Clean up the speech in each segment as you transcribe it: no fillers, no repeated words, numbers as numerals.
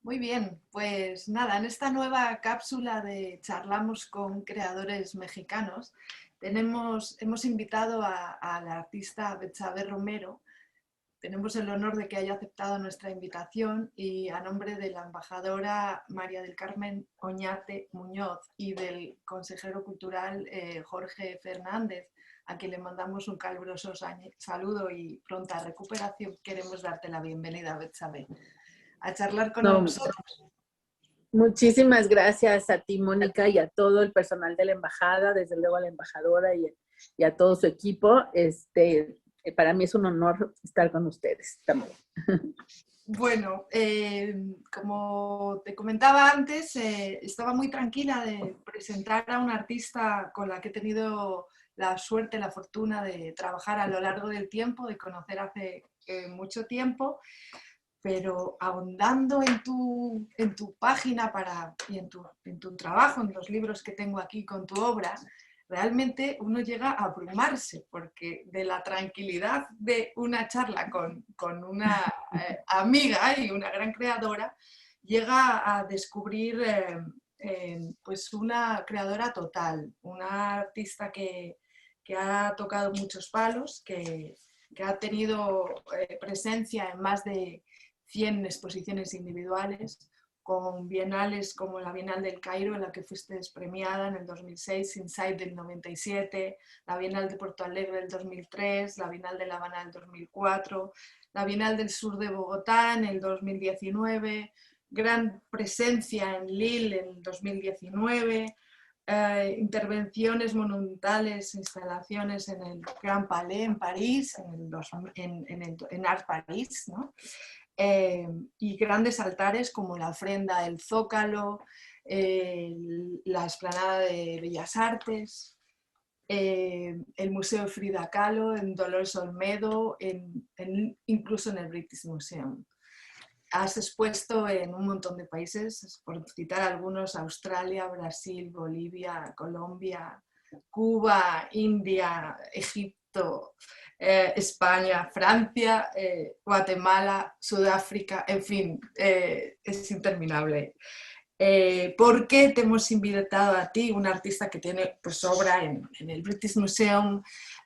Muy bien, pues nada, en esta nueva cápsula de Charlamos con creadores mexicanos hemos invitado a la artista Betsabe Romero. Tenemos el honor de que haya aceptado nuestra invitación y a nombre de la embajadora María del Carmen Oñate Muñoz y del consejero cultural Jorge Fernández, a quien le mandamos un caluroso saludo y pronta recuperación, queremos darte la bienvenida, Betsabe, a charlar con No, nosotros. muchísimas gracias a ti, Mónica, y a todo el personal de la embajada, desde luego a la embajadora y a todo su equipo. Para mí es un honor estar con ustedes también. Bueno, como te comentaba antes, estaba muy tranquila de presentar a una artista con la que he tenido la suerte, la fortuna de trabajar a lo largo del tiempo, de conocer hace mucho tiempo, pero ahondando en tu página y en tu trabajo, en los libros que tengo aquí con tu obra, realmente uno llega a abrumarse, porque de la tranquilidad de una charla con una amiga y una gran creadora, llega a descubrir pues una creadora total, una artista que ha tocado muchos palos, que ha tenido presencia en más de 100 exposiciones individuales, con bienales como la Bienal del Cairo, en la que fuiste premiada en el 2006, Inside del 97, la Bienal de Porto Alegre del 2003, la Bienal de La Habana del 2004, la Bienal del Sur de Bogotá en el 2019, gran presencia en Lille en el 2019, intervenciones monumentales, instalaciones en el Grand Palais en París, en Art París, ¿no? Y grandes altares como la ofrenda del Zócalo, la explanada de Bellas Artes, el Museo Frida Kahlo, en Dolores Olmedo, incluso en el British Museum. Has expuesto en un montón de países, por citar algunos: Australia, Brasil, Bolivia, Colombia, Cuba, India, Egipto, España, Francia, Guatemala, Sudáfrica, en fin, es interminable. ¿Por qué te hemos invitado a ti, una artista que tiene pues, obra en el British Museum,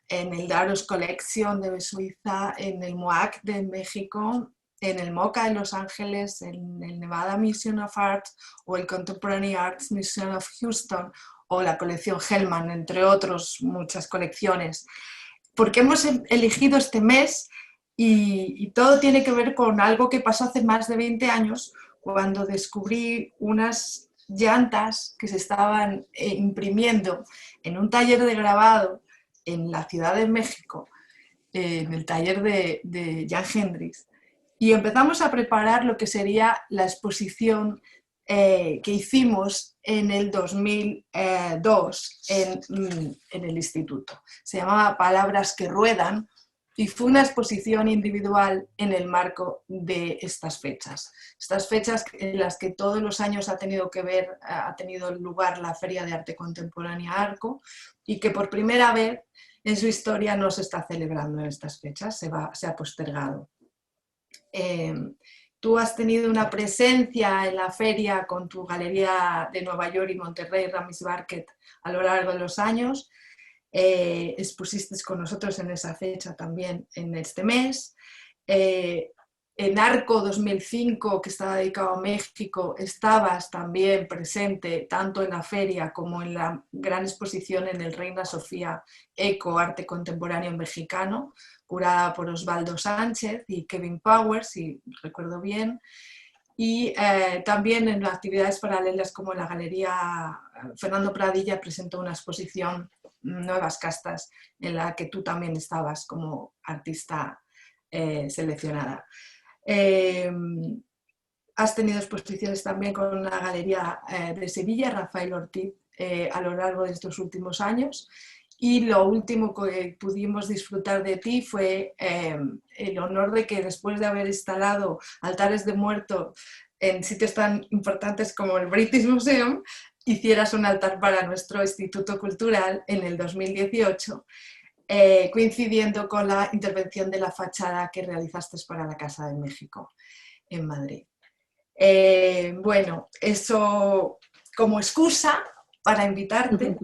en el Daros Collection de Suiza, en el MOAC de México, en el MoCA de Los Ángeles, en el Nevada Museum of Art o el Contemporary Arts Museum of Houston o la colección Hellman, entre otros muchas colecciones? Porque hemos elegido este mes y todo tiene que ver con algo que pasó hace más de 20 años, cuando descubrí unas llantas que se estaban imprimiendo en un taller de grabado en la Ciudad de México, en el taller de Jan Hendricks, y empezamos a preparar lo que sería la exposición que hicimos en el 2002 en el instituto. Se llamaba Palabras que Ruedan y fue una exposición individual en el marco de estas fechas. Estas fechas en las que todos los años ha tenido lugar la Feria de Arte Contemporánea Arco, y que por primera vez en su historia no se está celebrando en estas fechas, se ha postergado. Tú has tenido una presencia en la feria con tu galería de Nueva York y Monterrey, Ramis Barket, a lo largo de los años. Expusiste con nosotros en esa fecha también en este mes. En Arco 2005, que estaba dedicado a México, estabas también presente tanto en la feria como en la gran exposición en el Reina Sofía Eco Arte Contemporáneo Mexicano, curada por Osvaldo Sánchez y Kevin Powers, si recuerdo bien. Y también en actividades paralelas como la Galería Fernando Pradilla presentó una exposición, Nuevas Castas, en la que tú también estabas como artista seleccionada. Has tenido exposiciones también con la Galería de Sevilla, Rafael Ortiz, a lo largo de estos últimos años. Y lo último que pudimos disfrutar de ti fue el honor de que, después de haber instalado altares de muerto en sitios tan importantes como el British Museum, hicieras un altar para nuestro Instituto Cultural en el 2018, coincidiendo con la intervención de la fachada que realizaste para la Casa de México en Madrid. Bueno, eso como excusa para invitarte,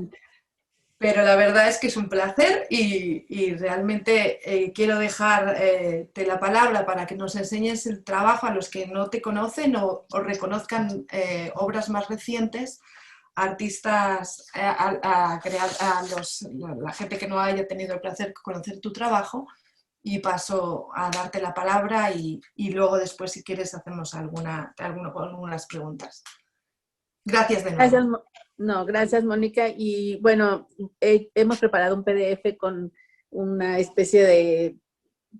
pero la verdad es que es un placer y realmente quiero dejarte la palabra para que nos enseñes el trabajo a los que no te conocen o reconozcan obras más recientes, artistas, la gente que no haya tenido el placer de conocer tu trabajo, y paso a darte la palabra y luego después si quieres hacernos algunas preguntas. Gracias de nuevo. Gracias, no, gracias, Mónica. Y bueno, hemos preparado un PDF con una especie de,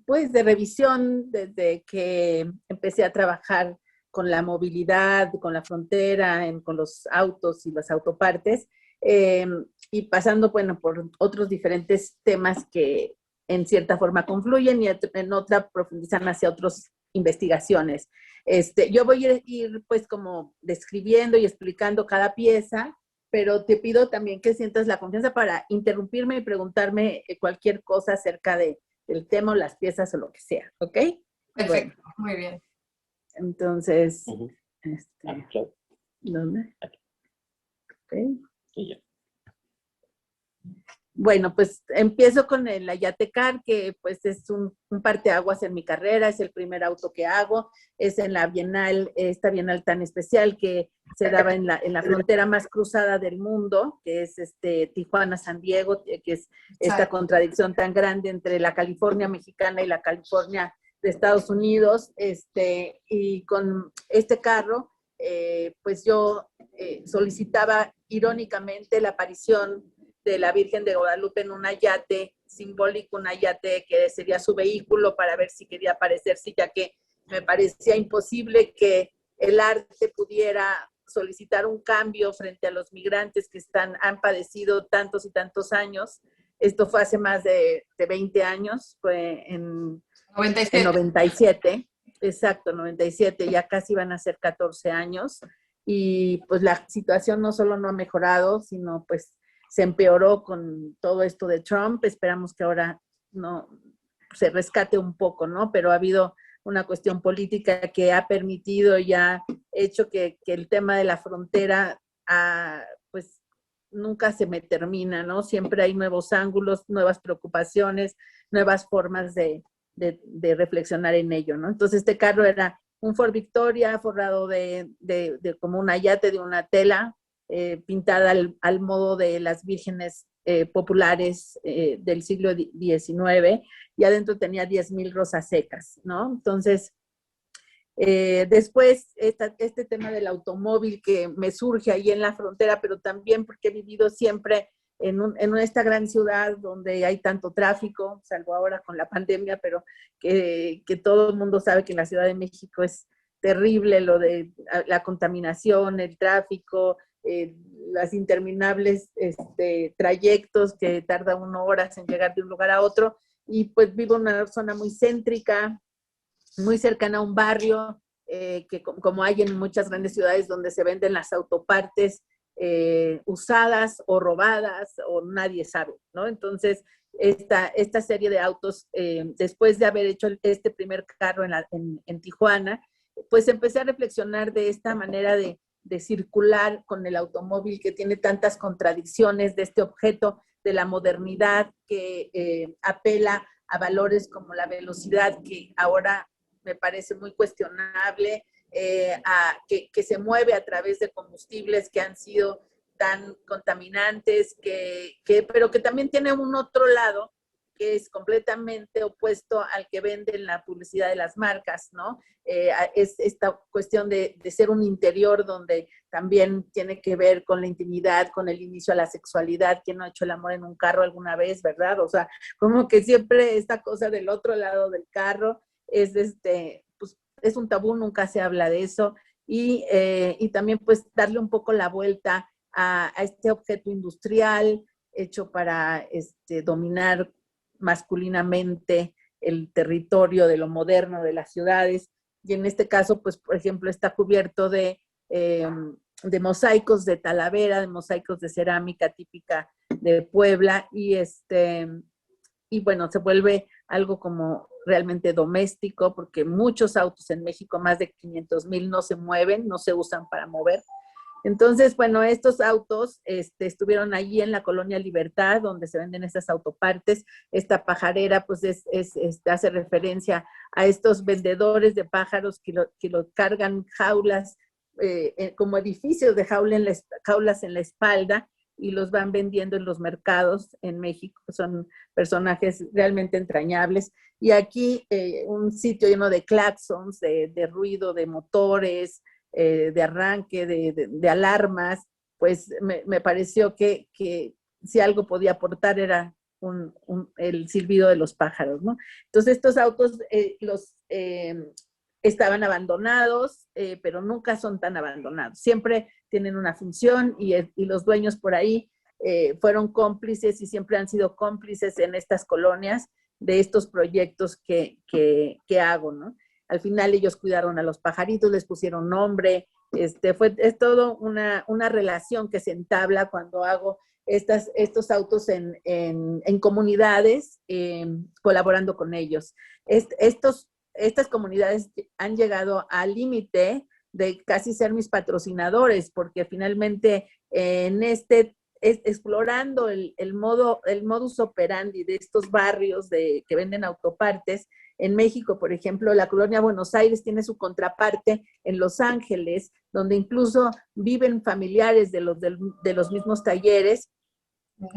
pues, de revisión desde que empecé a trabajar con la movilidad, con la frontera, con los autos y las autopartes, eh, y pasando, bueno, por otros diferentes temas que en cierta forma confluyen y en otra profundizan hacia otras investigaciones. Yo voy a ir pues como describiendo y explicando cada pieza, pero te pido también que sientas la confianza para interrumpirme y preguntarme cualquier cosa acerca del tema o las piezas o lo que sea, ¿ok? Perfecto, bueno, muy bien. Entonces, ¿dónde? Ok. Y ya. Bueno, pues empiezo con el Ayatecar, que pues es un parteaguas en mi carrera, es el primer auto que hago, es en la Bienal, esta Bienal tan especial que se daba en la frontera más cruzada del mundo, que es Tijuana-San Diego, que es esta contradicción tan grande entre la California mexicana y la California de Estados Unidos, y con este carro, pues yo solicitaba irónicamente la aparición de la Virgen de Guadalupe en un yate simbólico, un yate que sería su vehículo para ver si quería aparecerse, ya que me parecía imposible que el arte pudiera solicitar un cambio frente a los migrantes que han padecido tantos y tantos años. Esto fue hace más de 20 años, fue en 97, exacto, 97, ya casi van a ser 14 años. Y pues la situación no solo no ha mejorado, sino pues se empeoró con todo esto de Trump. Esperamos que ahora no se rescate un poco, ¿no? Pero ha habido una cuestión política que ha permitido y ha hecho que el tema de la frontera, pues nunca se me termina, ¿no? Siempre hay nuevos ángulos, nuevas preocupaciones, nuevas formas de reflexionar en ello, ¿no? Entonces este carro era un Ford Victoria forrado de como un ayate de una tela, pintada al modo de las vírgenes populares del siglo XIX, y adentro tenía 10,000 rosas secas, ¿no? Entonces, después, este tema del automóvil que me surge ahí en la frontera, pero también porque he vivido siempre en esta gran ciudad donde hay tanto tráfico, salvo ahora con la pandemia, pero que todo el mundo sabe que en la Ciudad de México es terrible lo de la contaminación, el tráfico, las interminables trayectos que tarda 1 hora en llegar de un lugar a otro, y pues vivo en una zona muy céntrica, muy cercana a un barrio, que como hay en muchas grandes ciudades donde se venden las autopartes usadas o robadas o nadie sabe, ¿no? Entonces, esta serie de autos, después de haber hecho este primer carro en Tijuana, pues empecé a reflexionar de esta manera de circular con el automóvil que tiene tantas contradicciones, de este objeto de la modernidad que apela a valores como la velocidad, que ahora me parece muy cuestionable, que se mueve a través de combustibles que han sido tan contaminantes, pero que también tiene un otro lado que es completamente opuesto al que venden la publicidad de las marcas, ¿no? Es esta cuestión de ser un interior donde también tiene que ver con la intimidad, con el inicio a la sexualidad. ¿Quién no ha hecho el amor en un carro alguna vez, verdad? O sea, como que siempre esta cosa del otro lado del carro es pues es un tabú, nunca se habla de eso, y también pues darle un poco la vuelta a este objeto industrial hecho para dominar masculinamente el territorio de lo moderno de las ciudades, y en este caso pues por ejemplo está cubierto de mosaicos de Talavera, de mosaicos de cerámica típica de Puebla, y bueno, se vuelve algo como realmente doméstico, porque muchos autos en México, más de 500,000, no se mueven, no se usan para mover. Entonces, bueno, estos autos estuvieron allí en la Colonia Libertad, donde se venden estas autopartes. Esta pajarera, pues, hace referencia a estos vendedores de pájaros que lo cargan jaulas, como edificios de jaulas en la espalda, y los van vendiendo en los mercados en México. Son personajes realmente entrañables. Y aquí un sitio lleno de claxons, de ruido, de motores, de arranque, de alarmas, pues me pareció que si algo podía aportar era el silbido de los pájaros, ¿no? Entonces estos autos estaban abandonados, pero nunca son tan abandonados. Siempre tienen una función y los dueños por ahí fueron cómplices y siempre han sido cómplices en estas colonias de estos proyectos que hago, ¿no? Al final ellos cuidaron a los pajaritos, les pusieron nombre, es todo una relación que se entabla cuando hago estos autos en comunidades, colaborando con ellos. Estas comunidades han llegado al límite de casi ser mis patrocinadores, porque finalmente explorando el modus operandi de estos barrios que venden autopartes. En México, por ejemplo, la colonia Buenos Aires tiene su contraparte en Los Ángeles, donde incluso viven familiares de los mismos talleres,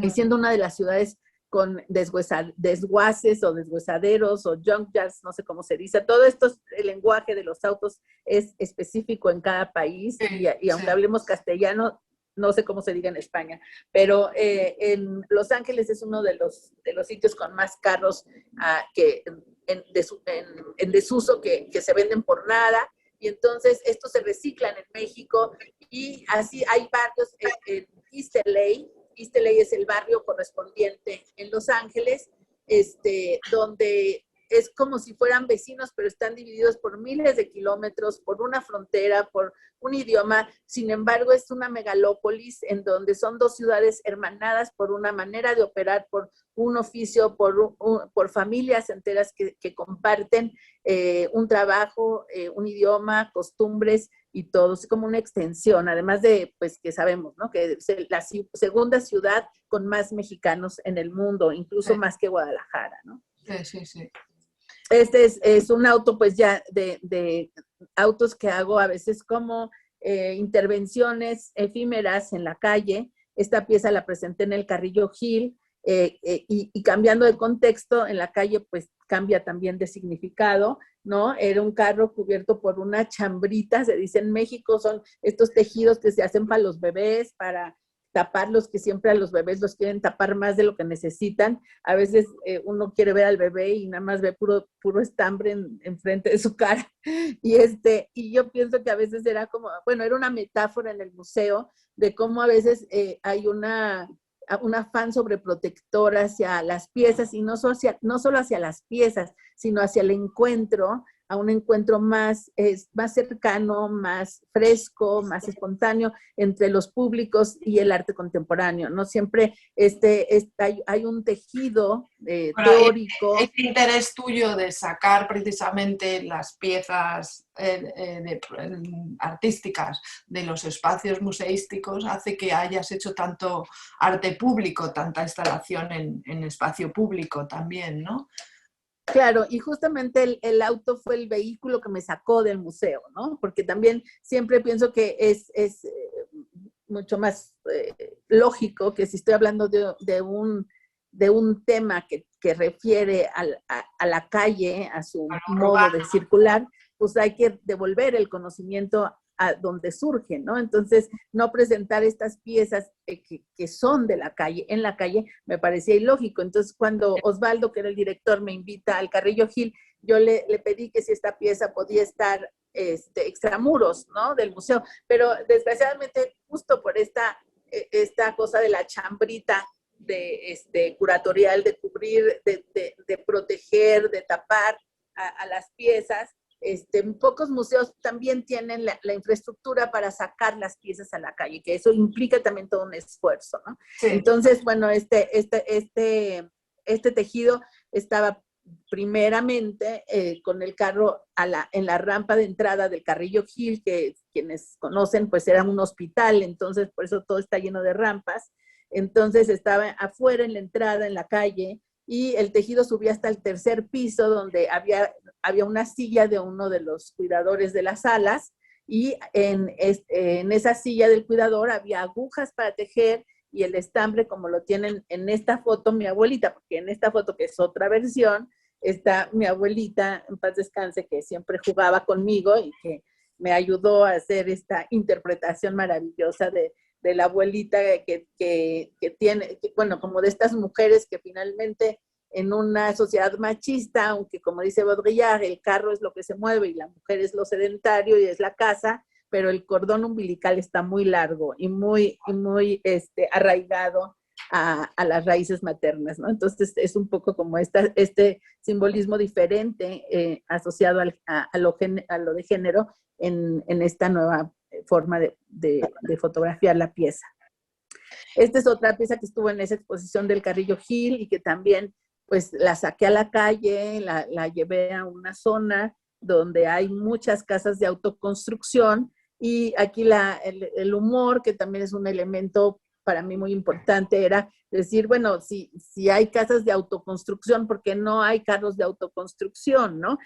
y siendo una de las ciudades con desguaces o desguazaderos o junkyards, no sé cómo se dice. Todo esto, el lenguaje de los autos es específico en cada país, y aunque hablemos castellano, no sé cómo se diga en España, pero en Los Ángeles es uno de los sitios con más carros en desuso que se venden por nada, y entonces estos se reciclan en México, y así hay barrios en East LA. East LA es el barrio correspondiente en Los Ángeles, donde es como si fueran vecinos, pero están divididos por miles de kilómetros, por una frontera, por un idioma. Sin embargo, es una megalópolis en donde son dos ciudades hermanadas por una manera de operar, por un oficio, por familias enteras que comparten un trabajo, un idioma, costumbres y todo. Es como una extensión, además de, pues, que sabemos, ¿no?, que es la segunda ciudad con más mexicanos en el mundo, incluso más que Guadalajara, ¿no? Sí. Es un auto, pues, ya de autos que hago a veces como intervenciones efímeras en la calle. Esta pieza la presenté en el Carrillo Gil, y cambiando de contexto, en la calle, pues, cambia también de significado, ¿no? Era un carro cubierto por una chambrita, se dice en México, son estos tejidos que se hacen para los bebés, para taparlos, que siempre a los bebés los quieren tapar más de lo que necesitan. A veces uno quiere ver al bebé y nada más ve puro estambre en frente de su cara. Y yo pienso que a veces era como, bueno, era una metáfora en el museo de cómo a veces hay un afán sobreprotector hacia las piezas, y no solo hacia las piezas, sino hacia el encuentro, a un encuentro más cercano, más fresco, más espontáneo entre los públicos y el arte contemporáneo. No siempre hay un tejido teórico. Ese interés tuyo de sacar precisamente las piezas artísticas de los espacios museísticos hace que hayas hecho tanto arte público, tanta instalación en espacio público también, ¿no? Claro, y justamente el auto fue el vehículo que me sacó del museo, ¿no? Porque también siempre pienso que es mucho más lógico que si estoy hablando de un tema que refiere a la calle, a su modo de circular, pues hay que devolver el conocimiento a donde surge, ¿no? Entonces, no presentar estas piezas que son de la calle, en la calle, me parecía ilógico. Entonces, cuando Osvaldo, que era el director, me invita al Carrillo Gil, yo le pedí que si esta pieza podía estar extramuros, ¿no?, del museo, pero desgraciadamente, justo por esta cosa de la chambrita curatorial, de cubrir, de proteger, de tapar a las piezas, pocos museos también tienen la infraestructura para sacar las piezas a la calle, que eso implica también todo un esfuerzo, ¿no? Sí. Entonces, bueno, este tejido estaba primeramente con el carro en la rampa de entrada del Carrillo Gil, que quienes conocen, pues era un hospital, entonces por eso todo está lleno de rampas. Entonces estaba afuera en la entrada, en la calle, y el tejido subía hasta el tercer piso, donde había una silla de uno de los cuidadores de las salas, y en esa silla del cuidador había agujas para tejer, y el estambre como lo tienen en esta foto mi abuelita, porque en esta foto, que es otra versión, está mi abuelita, en paz descanse, que siempre jugaba conmigo y que me ayudó a hacer esta interpretación maravillosa de la abuelita que tiene, bueno, como de estas mujeres que finalmente en una sociedad machista, aunque como dice Baudrillard, el carro es lo que se mueve y la mujer es lo sedentario y es la casa, pero el cordón umbilical está muy largo y muy arraigado a las raíces maternas, ¿no? Entonces es un poco como este simbolismo diferente asociado a lo de género en esta nueva forma de fotografiar la pieza. Esta es otra pieza que estuvo en esa exposición del Carrillo Gil y que también pues la saqué a la calle, la llevé a una zona donde hay muchas casas de autoconstrucción, y aquí el humor, que también es un elemento para mí muy importante, era decir, bueno, si hay casas de autoconstrucción, ¿por qué no hay carros de autoconstrucción, no?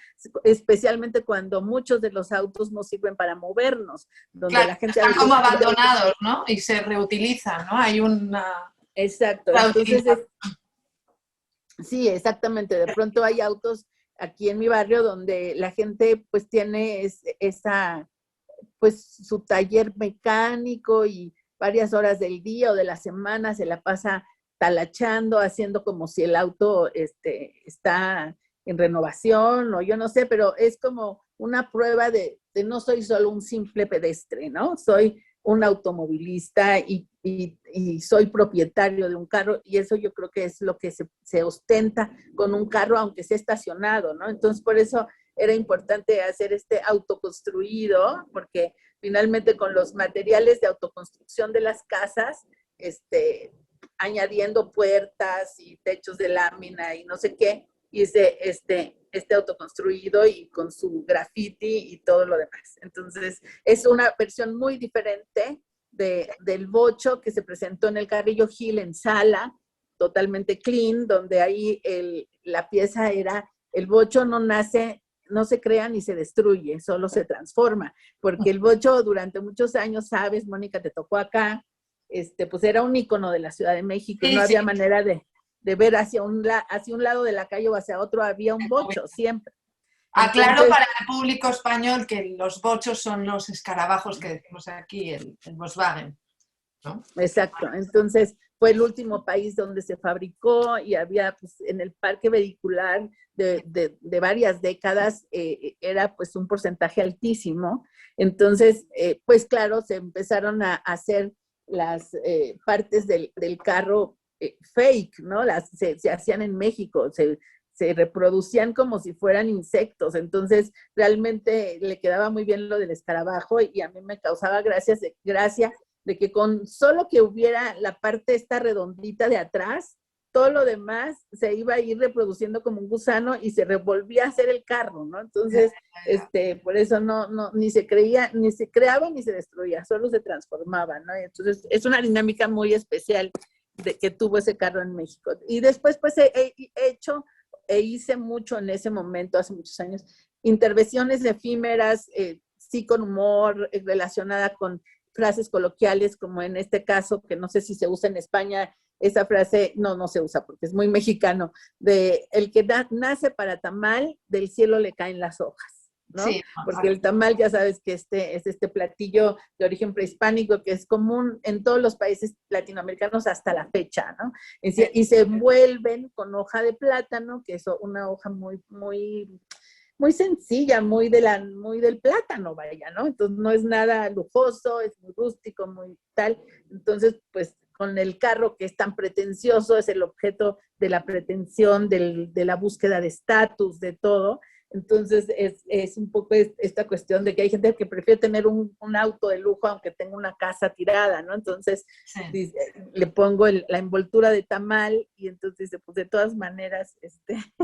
Especialmente cuando muchos de los autos no sirven para movernos, donde claro, la gente están como abandonados, ¿no? Y se reutilizan, ¿no? Hay una... Exacto, entonces sí, exactamente, de pronto hay autos aquí en mi barrio donde la gente pues tiene pues su taller mecánico, y varias horas del día o de la semana se la pasa talachando, haciendo como si el auto está en renovación, o yo no sé, pero es como una prueba de no soy solo un simple pedestre, ¿no? Soy un automovilista y soy propietario de un carro, y eso yo creo que es lo que se ostenta con un carro, aunque sea estacionado, ¿no? Entonces, por eso era importante hacer este autoconstruido, porque finalmente con los materiales de autoconstrucción de las casas, añadiendo puertas y techos de lámina y no sé qué, hice este autoconstruido y con su graffiti y todo lo demás. Entonces, es una versión muy diferente del bocho que se presentó en el Carrillo Gil en sala, totalmente clean, donde ahí la pieza era, el bocho no se crea ni se destruye, solo se transforma, porque el bocho durante muchos años, sabes, Mónica, te tocó acá, pues era un ícono de la Ciudad de México, y no había manera de ver hacia un lado de la calle o hacia otro, había un bocho siempre. Aclaro para el público español que los bochos son los escarabajos que decimos aquí, el Volkswagen, ¿no? Exacto, entonces fue el último país donde se fabricó, y había pues, en el parque vehicular de varias décadas, era pues un porcentaje altísimo. Entonces, pues claro, se empezaron a hacer las partes del carro fake, ¿no? Se hacían en México, se reproducían como si fueran insectos, entonces realmente le quedaba muy bien lo del escarabajo, y a mí me causaba gracia de que con solo que hubiera la parte esta redondita de atrás, todo lo demás se iba a ir reproduciendo como un gusano y se revolvía a hacer el carro, ¿no? Entonces, por eso ni se creaba ni se destruía, solo se transformaba, ¿no? Entonces, es una dinámica muy especial que tuvo ese carro en México. Y después, pues, he hecho hice mucho en ese momento, hace muchos años, intervenciones efímeras, sí con humor, relacionada con frases coloquiales, como en este caso, que no sé si se usa en España, esa frase, no se usa porque es muy mexicano, de el que nace para tamal, del cielo le caen las hojas, ¿no? Sí, porque el tamal ya sabes que es este platillo de origen prehispánico que es común en todos los países latinoamericanos hasta la fecha, ¿no? Y se envuelven con hoja de plátano, que es una hoja muy, muy, muy sencilla, muy del plátano, vaya, ¿no? Entonces no es nada lujoso, es muy rústico, muy tal. Entonces, pues con el carro que es tan pretencioso, es el objeto de la pretensión, de la búsqueda de estatus, de todo. Entonces, es un poco esta cuestión de que hay gente que prefiere tener un auto de lujo aunque tenga una casa tirada, ¿no? Entonces, Sí. le pongo la envoltura de tamal y entonces dice, pues de todas maneras,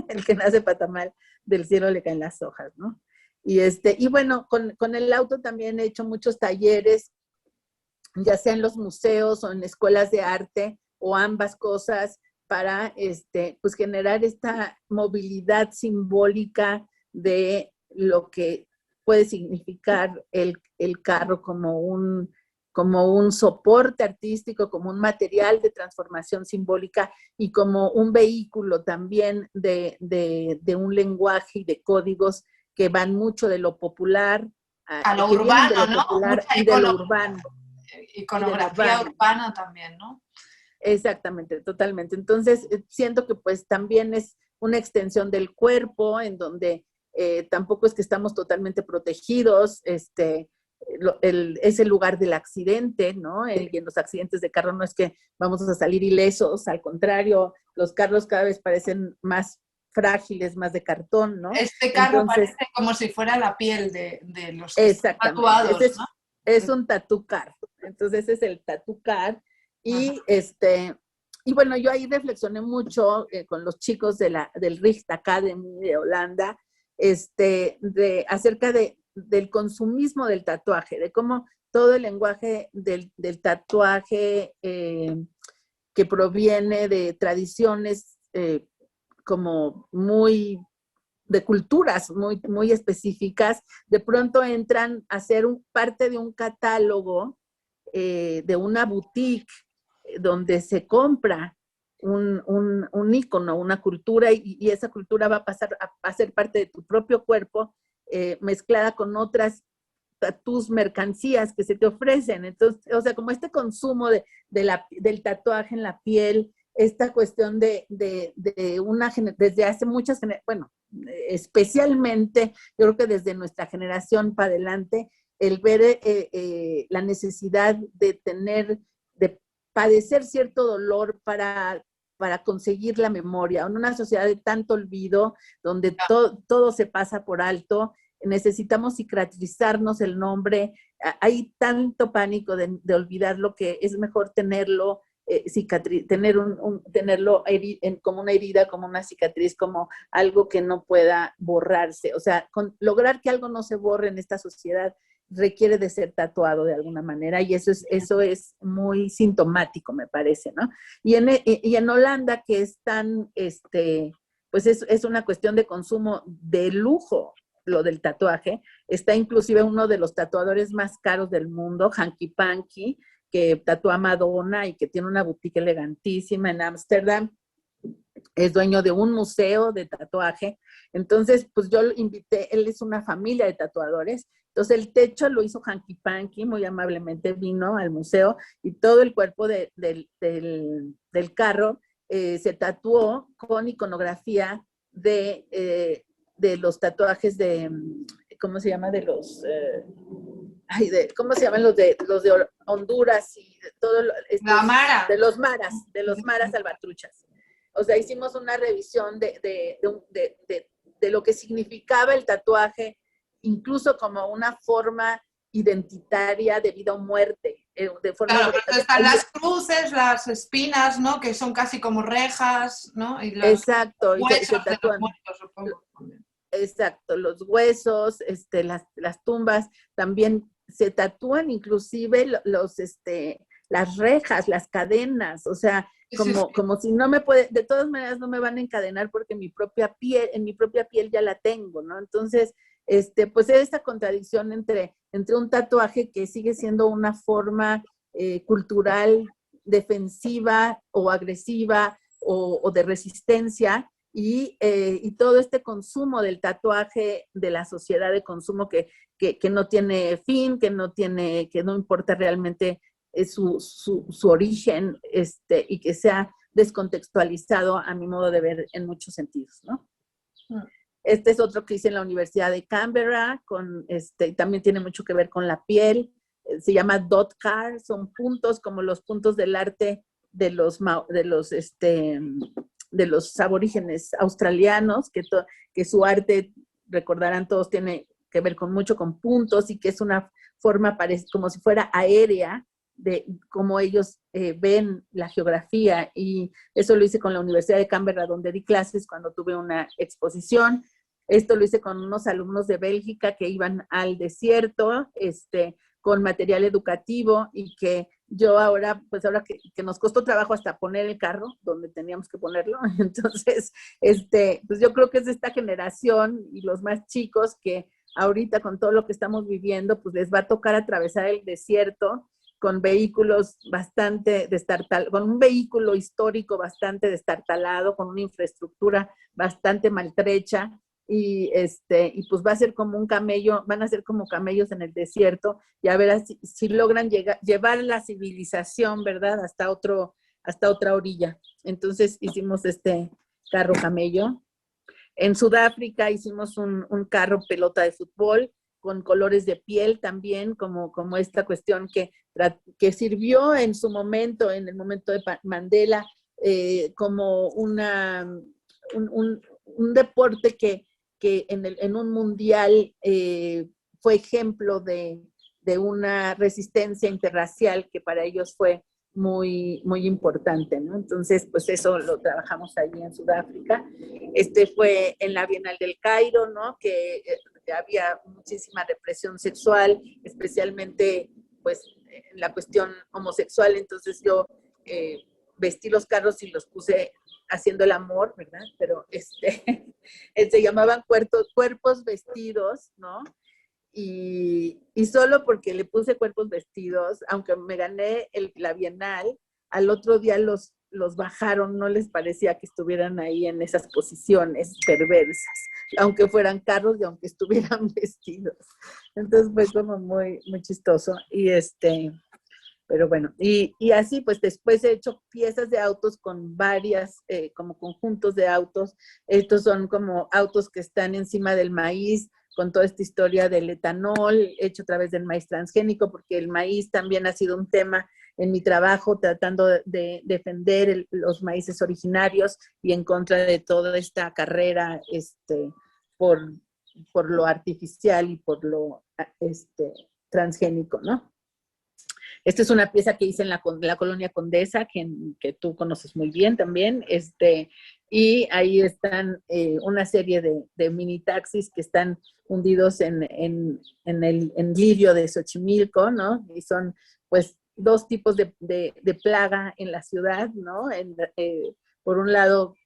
el que nace para tamal, del cielo le caen las hojas, ¿no? Y bueno, con el auto también he hecho muchos talleres, ya sea en los museos o en escuelas de arte o ambas cosas, para pues generar esta movilidad simbólica de lo que puede significar el carro como un soporte artístico, como un material de transformación simbólica y como un vehículo también de un lenguaje y de códigos que van mucho de lo popular, A lo que vienen de urbano, lo ¿no? popular Mucha y de lo urbano. iconografía urbana también, ¿no? Exactamente, totalmente. Entonces, siento que pues también es una extensión del cuerpo en donde tampoco es que estamos totalmente protegidos, es el lugar del accidente, ¿no? Y en los accidentes de carro no es que vamos a salir ilesos, al contrario, los carros cada vez parecen más frágiles, más de cartón, ¿no? Este carro Entonces, parece como si fuera la piel de los que están exactamente, tatuados, ¿no? es un tattoo car. Entonces, ese es el tattoo car. Y, y bueno, yo ahí reflexioné mucho con los chicos del Richt Academy de Holanda, acerca del consumismo del tatuaje, de cómo todo el lenguaje del tatuaje que proviene de tradiciones como muy de culturas muy, muy específicas, de pronto entran a ser parte de un catálogo de una boutique donde se compra un ícono, una cultura, y esa cultura va a pasar a ser parte de tu propio cuerpo, mezclada con otras tus mercancías que se te ofrecen. Entonces, o sea, como este consumo del tatuaje en la piel, esta cuestión desde hace muchas, bueno, especialmente, yo creo que desde nuestra generación para adelante, el ver la necesidad de padecer cierto dolor para conseguir la memoria. En una sociedad de tanto olvido, donde todo se pasa por alto, necesitamos cicatrizarnos el nombre. Hay tanto pánico de olvidarlo que es mejor tenerlo, tenerlo como una herida, como una cicatriz, como algo que no pueda borrarse. O sea, lograr que algo no se borre en esta sociedad requiere de ser tatuado de alguna manera, y eso es muy sintomático, me parece, ¿no? Y en Holanda, que es tan, pues es una cuestión de consumo de lujo, lo del tatuaje, está inclusive uno de los tatuadores más caros del mundo, Hanky Panky, que tatúa a Madonna y que tiene una boutique elegantísima en Ámsterdam, es dueño de un museo de tatuaje. Entonces, pues yo lo invité, él es una familia de tatuadores, entonces el techo lo hizo Hanky Panky, muy amablemente vino al museo, y todo el cuerpo del carro se tatuó con iconografía de los tatuajes ¿cómo se llama? ¿Cómo se llaman los de Honduras y de todo La Mara. de los maras salvatruchas? O sea, hicimos una revisión de lo que significaba el tatuaje, incluso como una forma identitaria de vida o muerte. Claro, pero están las cruces, las espinas, ¿no? Que son casi como rejas, ¿no? Y los exacto, huesos se de los tatúan. muertos, supongo. Exacto, los huesos, las tumbas, también se tatúan inclusive las rejas, las cadenas, o sea, como si no me puede, de todas maneras no me van a encadenar porque en mi propia piel ya la tengo, ¿no? Entonces, pues esta contradicción entre un tatuaje que sigue siendo una forma cultural defensiva o agresiva o de resistencia, y todo este consumo del tatuaje de la sociedad de consumo que no tiene fin, que no importa realmente su origen, y que se ha descontextualizado a mi modo de ver en muchos sentidos, ¿no? Este es otro que hice en la Universidad de Canberra, también tiene mucho que ver con la piel, se llama dot car, son puntos como los puntos del arte de los aborígenes australianos, que su arte recordarán todos, tiene que ver mucho con puntos y que es una forma como si fuera aérea de cómo ellos ven la geografía, y eso lo hice con la Universidad de Canberra, donde di clases cuando tuve una exposición. Esto lo hice con unos alumnos de Bélgica que iban al desierto, con material educativo, y que yo ahora, pues ahora que nos costó trabajo hasta poner el carro donde teníamos que ponerlo, entonces, pues yo creo que es de esta generación y los más chicos que ahorita con todo lo que estamos viviendo, pues les va a tocar atravesar el desierto con vehículos bastante destartalados, con un vehículo histórico bastante destartalado, con una infraestructura bastante maltrecha, y pues va a ser como un camello, van a ser como camellos en el desierto, y a ver si logran llevar la civilización, ¿verdad? Hasta otra orilla. Entonces hicimos este carro camello. En Sudáfrica hicimos un carro pelota de fútbol con colores de piel también, como esta cuestión que sirvió en su momento, en el momento de Mandela, como un deporte que en un mundial fue ejemplo de una resistencia interracial que para ellos fue muy, muy importante, ¿no? Entonces, pues eso lo trabajamos allí en Sudáfrica. Fue en la Bienal del Cairo, ¿no? Que había muchísima represión sexual, especialmente, pues, en la cuestión homosexual. Entonces yo vestí los carros y los puse haciendo el amor, ¿verdad? Pero se llamaban cuerpos vestidos, ¿no? Y solo porque le puse cuerpos vestidos, aunque me gané la Bienal, al otro día los bajaron, no les parecía que estuvieran ahí en esas posiciones perversas, aunque fueran carros y aunque estuvieran vestidos. Entonces fue como muy, muy chistoso. Pero bueno, y así pues después he hecho piezas de autos con varias, como conjuntos de autos. Estos son como autos que están encima del maíz, con toda esta historia del etanol, hecho a través del maíz transgénico, porque el maíz también ha sido un tema en mi trabajo, tratando de defender los maíces originarios y en contra de toda esta carrera por, por lo artificial y por lo transgénico, ¿no? Esta es una pieza que hice en la Colonia Condesa, que tú conoces muy bien también, y ahí están una serie de mini taxis que están hundidos en lirio de Xochimilco, ¿no? Y son, pues, dos tipos de plaga en la ciudad, ¿no? Por un lado,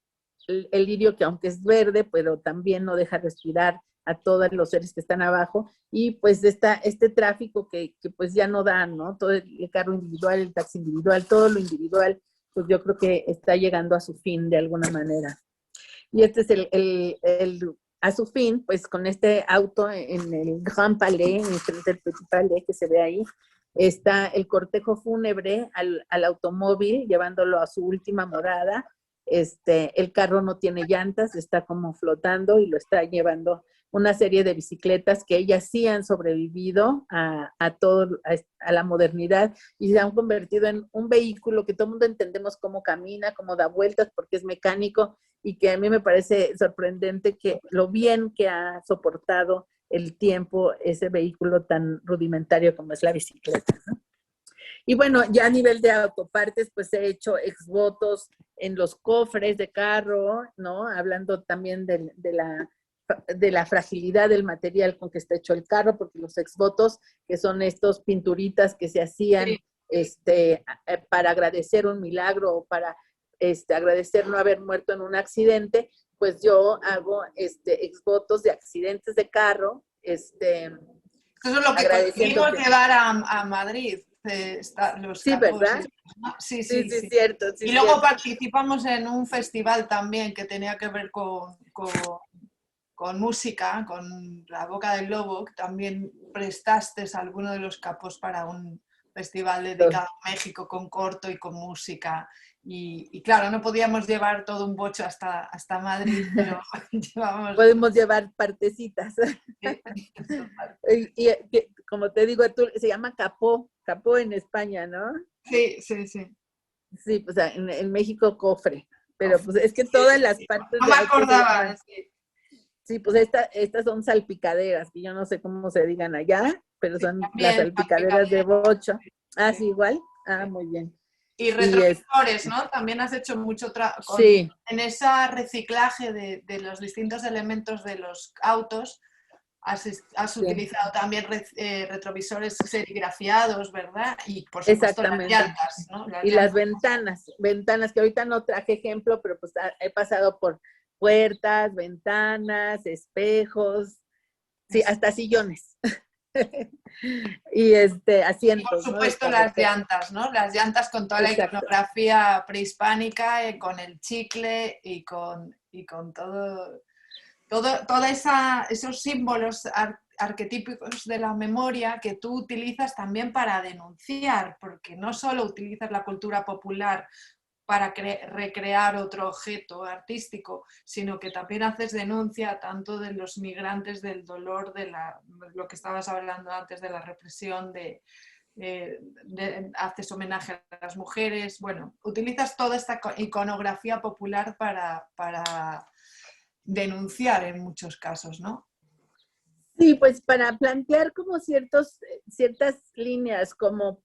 el lirio, que aunque es verde, pero también no deja respirar a todos los seres que están abajo, y pues este tráfico que pues ya no da, ¿no? Todo el carro individual, el taxi individual, todo lo individual, pues yo creo que está llegando a su fin de alguna manera. Y este es a su fin, pues con este auto en el Grand Palais, en frente del Petit Palais que se ve ahí, está el cortejo fúnebre al automóvil, llevándolo a su última morada. El carro no tiene llantas, está como flotando, y lo está llevando una serie de bicicletas que ellas sí han sobrevivido a la modernidad, y se han convertido en un vehículo que todo el mundo entendemos cómo camina, cómo da vueltas, porque es mecánico, y que a mí me parece sorprendente que lo bien que ha soportado el tiempo ese vehículo tan rudimentario como es la bicicleta, ¿no? Y bueno, ya a nivel de autopartes, pues he hecho exvotos en los cofres de carro, ¿no? Hablando también de la fragilidad del material con que está hecho el carro, porque los exvotos, que son estos pinturitas que se hacían para agradecer un milagro, o para agradecer no haber muerto en un accidente, pues yo hago exvotos de accidentes de carro, Eso es lo que conseguimos llevar a Madrid. Los sí, capos, ¿verdad? ¿no? Sí, Sí, sí, sí, sí. cierto. Sí, y luego cierto. participamos en un festival también que tenía que ver con música, con La Boca del Lobo, que también prestaste alguno de los capos para un festival dedicado a México, con corto y con música. Y claro, no podíamos llevar todo un bocho hasta Madrid, pero llevamos... Podemos llevar partecitas. y como te digo, se llama capó en España, ¿no? Sí, sí, sí. Sí, pues en México cofre, pero pues es que todas las partes no de me autos se acordaba. llaman. Sí, pues estas son salpicaderas, que yo no sé cómo se digan allá, pero Sí, son las también salpicaderas de bocho. Ah, sí, sí, igual. sí. Ah, muy bien. Y Y es, retrovisores, ¿no? También has hecho mucho sí, en ese reciclaje de los distintos elementos de los autos. Has sí, utilizado también retrovisores serigrafiados, ¿verdad? Y por supuesto las exactamente. llantas, ¿no? Las Y las llantas. ventanas que ahorita no traje ejemplo, pero pues he pasado por puertas, ventanas, espejos, sí, hasta sillones. Y Y por asientos, ¿no? De supuesto las carretera. llantas, ¿no? Las llantas con toda la Exacto. iconografía prehispánica, con el chicle y con toda esos símbolos arquetípicos de la memoria que tú utilizas también para denunciar, porque no solo utilizas la cultura popular para recrear otro objeto artístico, sino que también haces denuncia tanto de los migrantes, del dolor, lo que estabas hablando antes, de la represión, haces homenaje a las mujeres, bueno, utilizas toda esta iconografía popular para denunciar en muchos casos, ¿no? Sí, pues para plantear como ciertas líneas, como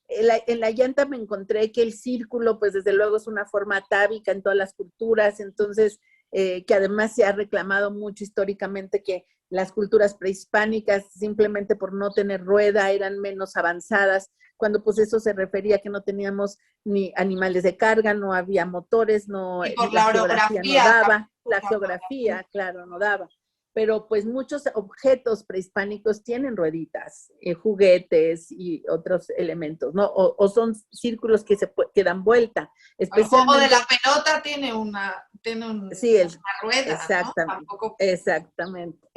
en la llanta me encontré que el círculo, pues desde luego es una forma atávica en todas las culturas, entonces, que además se ha reclamado mucho históricamente que las culturas prehispánicas, simplemente por no tener rueda, eran menos avanzadas, cuando pues eso se refería a que no teníamos ni animales de carga, no había motores, no, Y por la la geografía no orografía daba, la también. geografía, claro, no daba, pero pues muchos objetos prehispánicos tienen rueditas, juguetes y otros elementos, ¿no? O son círculos que dan vuelta, El juego de la especialmente, pelota tiene sí, una rueda, ¿no? exactamente, Tampoco. exactamente,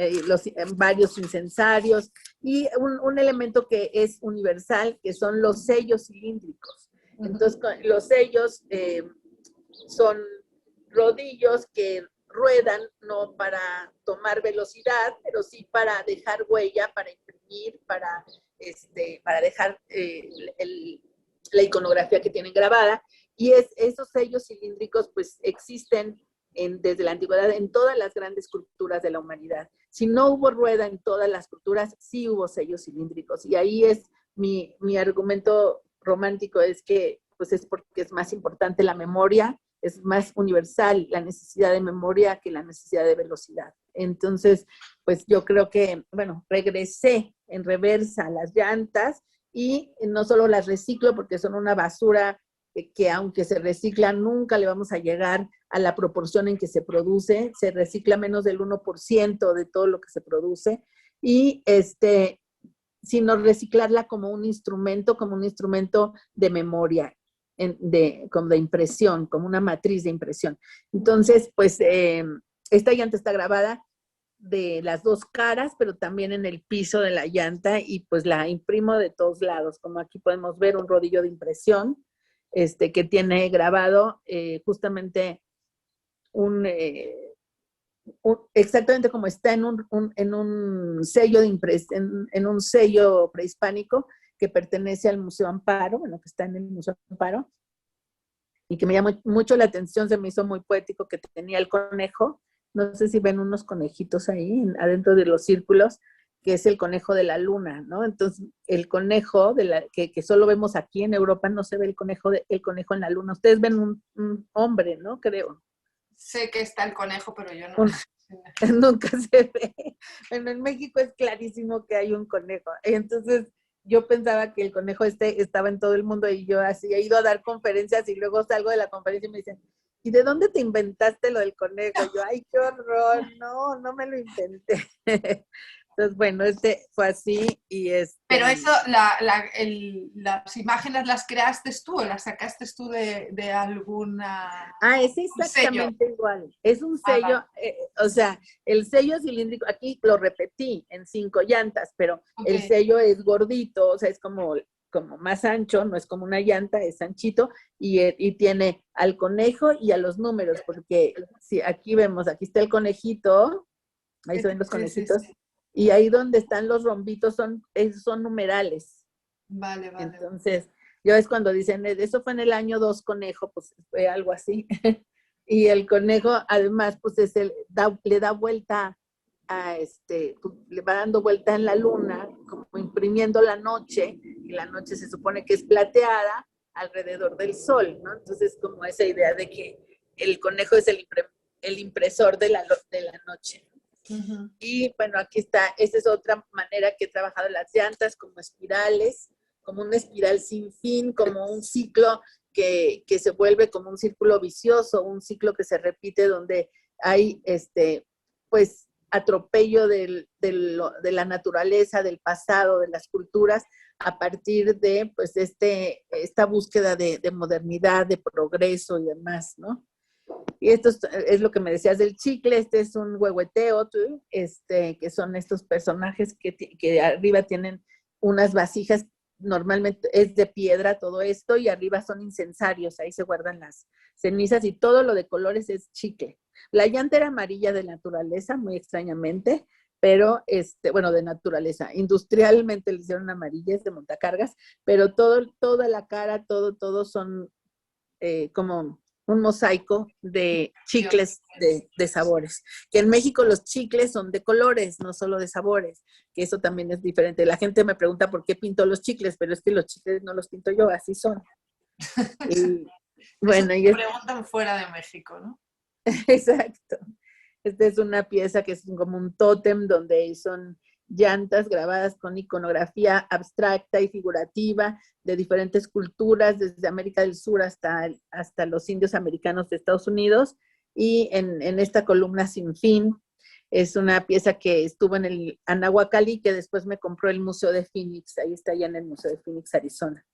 varios incensarios y un elemento que es universal, que son los sellos cilíndricos. Entonces, los sellos son rodillos que ruedan no para tomar velocidad, pero sí para dejar huella, para imprimir, para dejar la iconografía que tienen grabada. Y esos sellos cilíndricos pues existen desde la antigüedad en todas las grandes culturas de la humanidad. Si no hubo rueda en todas las culturas, sí hubo sellos cilíndricos. Y ahí es mi argumento romántico, es que pues es porque es más importante la memoria, es más universal la necesidad de memoria que la necesidad de velocidad. Entonces, pues yo creo que, bueno, regresé en reversa a las llantas y no solo las reciclo porque son una basura que aunque se recicla nunca le vamos a llegar a la proporción en que se produce, se recicla menos del 1% de todo lo que se produce y sino reciclarla como un instrumento de memoria, como de impresión, como una matriz de impresión. Entonces, pues esta llanta está grabada de las dos caras, pero también en el piso de la llanta y pues la imprimo de todos lados, como aquí podemos ver un rodillo de impresión que tiene grabado justamente un, exactamente como está en un sello en un sello prehispánico que pertenece al Museo Amparo, bueno, que está en el Museo Amparo, y que me llamó mucho la atención, se me hizo muy poético que tenía el conejo, no sé si ven unos conejitos ahí adentro de los círculos, que es el conejo de la luna, ¿no? Entonces, el conejo que solo vemos aquí en Europa, no se ve el conejo en la luna. Ustedes ven un hombre, ¿no? Creo. Sé que está el conejo, pero yo no. Un, nunca se ve. Bueno, en México es clarísimo que hay un conejo. Entonces, yo pensaba que el conejo estaba en todo el mundo y yo así he ido a dar conferencias y luego salgo de la conferencia y me dicen, ¿y de dónde te inventaste lo del conejo? Y yo, ay, qué horror, no, no me lo inventé. Entonces, bueno, fue así y Pero eso, las imágenes las creaste tú o las sacaste tú de alguna Ah, es un sello. exactamente igual. Es un Ah, vale. sello, o sea, el sello cilíndrico, aquí lo repetí en 5 llantas, pero Ok. el sello es gordito, o sea, es como más ancho, no es como una llanta, es anchito, y tiene al conejo y a los números, porque si aquí vemos, aquí está el conejito, ahí se ven los Sí, sí, conejitos, sí. y ahí donde están los rombitos son numerales. Vale, vale. Entonces, yo es cuando dicen, eso fue en el año 2 conejo, pues fue algo así. Y el conejo, además, pues le da vuelta le va dando vuelta en la luna, como imprimiendo la noche, y la noche se supone que es plateada alrededor del sol, ¿no? Entonces, como esa idea de que el conejo es el impresor de la noche. Uh-huh. Y bueno, aquí está, esta es otra manera que he trabajado las llantas, como espirales, como una espiral sin fin, como un ciclo que se vuelve como un círculo vicioso, un ciclo que se repite donde hay, pues, atropello de la naturaleza, del pasado, de las culturas, a partir de, pues, esta búsqueda de modernidad, de progreso y demás, ¿no? Y esto es lo que me decías del chicle. Este es un huehueteotl, que son estos personajes que arriba tienen unas vasijas, normalmente es de piedra todo esto, y arriba son incensarios, ahí se guardan las cenizas, y todo lo de colores es chicle. La llanta era amarilla de naturaleza, muy extrañamente, pero, bueno, de naturaleza. Industrialmente le hicieron amarillas de montacargas, pero toda la cara, todo son como un mosaico de chicles de sabores. Que en México los chicles son de colores, no solo de sabores, que eso también es diferente. La gente me pregunta por qué pinto los chicles, pero es que los chicles no los pinto yo, así son. Y, bueno, y preguntan fuera de México, ¿no? Exacto. Esta es una pieza que es como un tótem donde son llantas grabadas con iconografía abstracta y figurativa de diferentes culturas, desde América del Sur hasta los indios americanos de Estados Unidos. Y en esta columna sin fin es una pieza que estuvo en el Anahuacalli, que después me compró el Museo de Phoenix. Ahí está ya en el Museo de Phoenix, Arizona.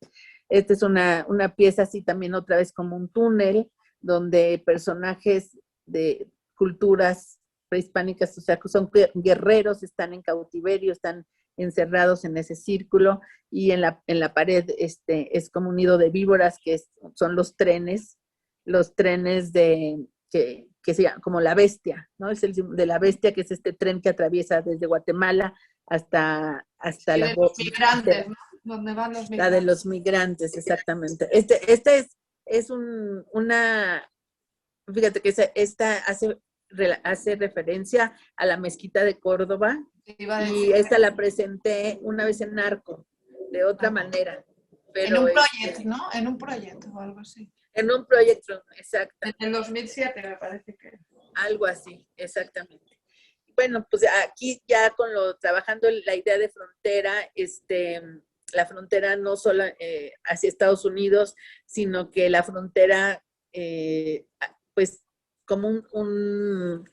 Esta es una pieza así también otra vez como un túnel, donde personajes de culturas prehispánicas, o sea, que son guerreros, están en cautiverio, están encerrados en ese círculo, y en la pared es como un nido de víboras, que son los trenes que se llama como la bestia, ¿no? Es el de la bestia, que es este tren que atraviesa desde Guatemala hasta sí, la de los migrantes, ¿no? ¿Dónde van los migrantes? La de los migrantes, exactamente. Es una, fíjate que esta hace referencia a la mezquita de Córdoba, y esta la presenté una vez en Narco, de otra manera. Pero en un proyecto, ¿no? En un proyecto o algo así. En un proyecto, exacto. En el 2007 me parece que. Algo así, exactamente. Bueno, pues aquí ya trabajando la idea de frontera, la frontera no solo hacia Estados Unidos, sino que la frontera, pues, como un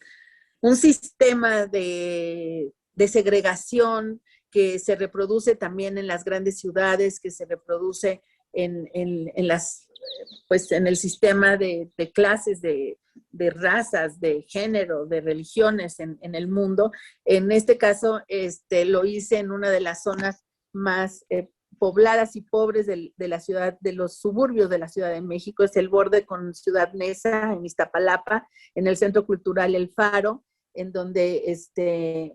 sistema de segregación que se reproduce también en las grandes ciudades, que se reproduce en el sistema de clases, de razas, de género, de religiones en el mundo. En este caso, lo hice en una de las zonas más pobladas y pobres de la ciudad, de los suburbios de la Ciudad de México. Es el borde con Ciudad Neza, en Iztapalapa, en el Centro Cultural El Faro, en donde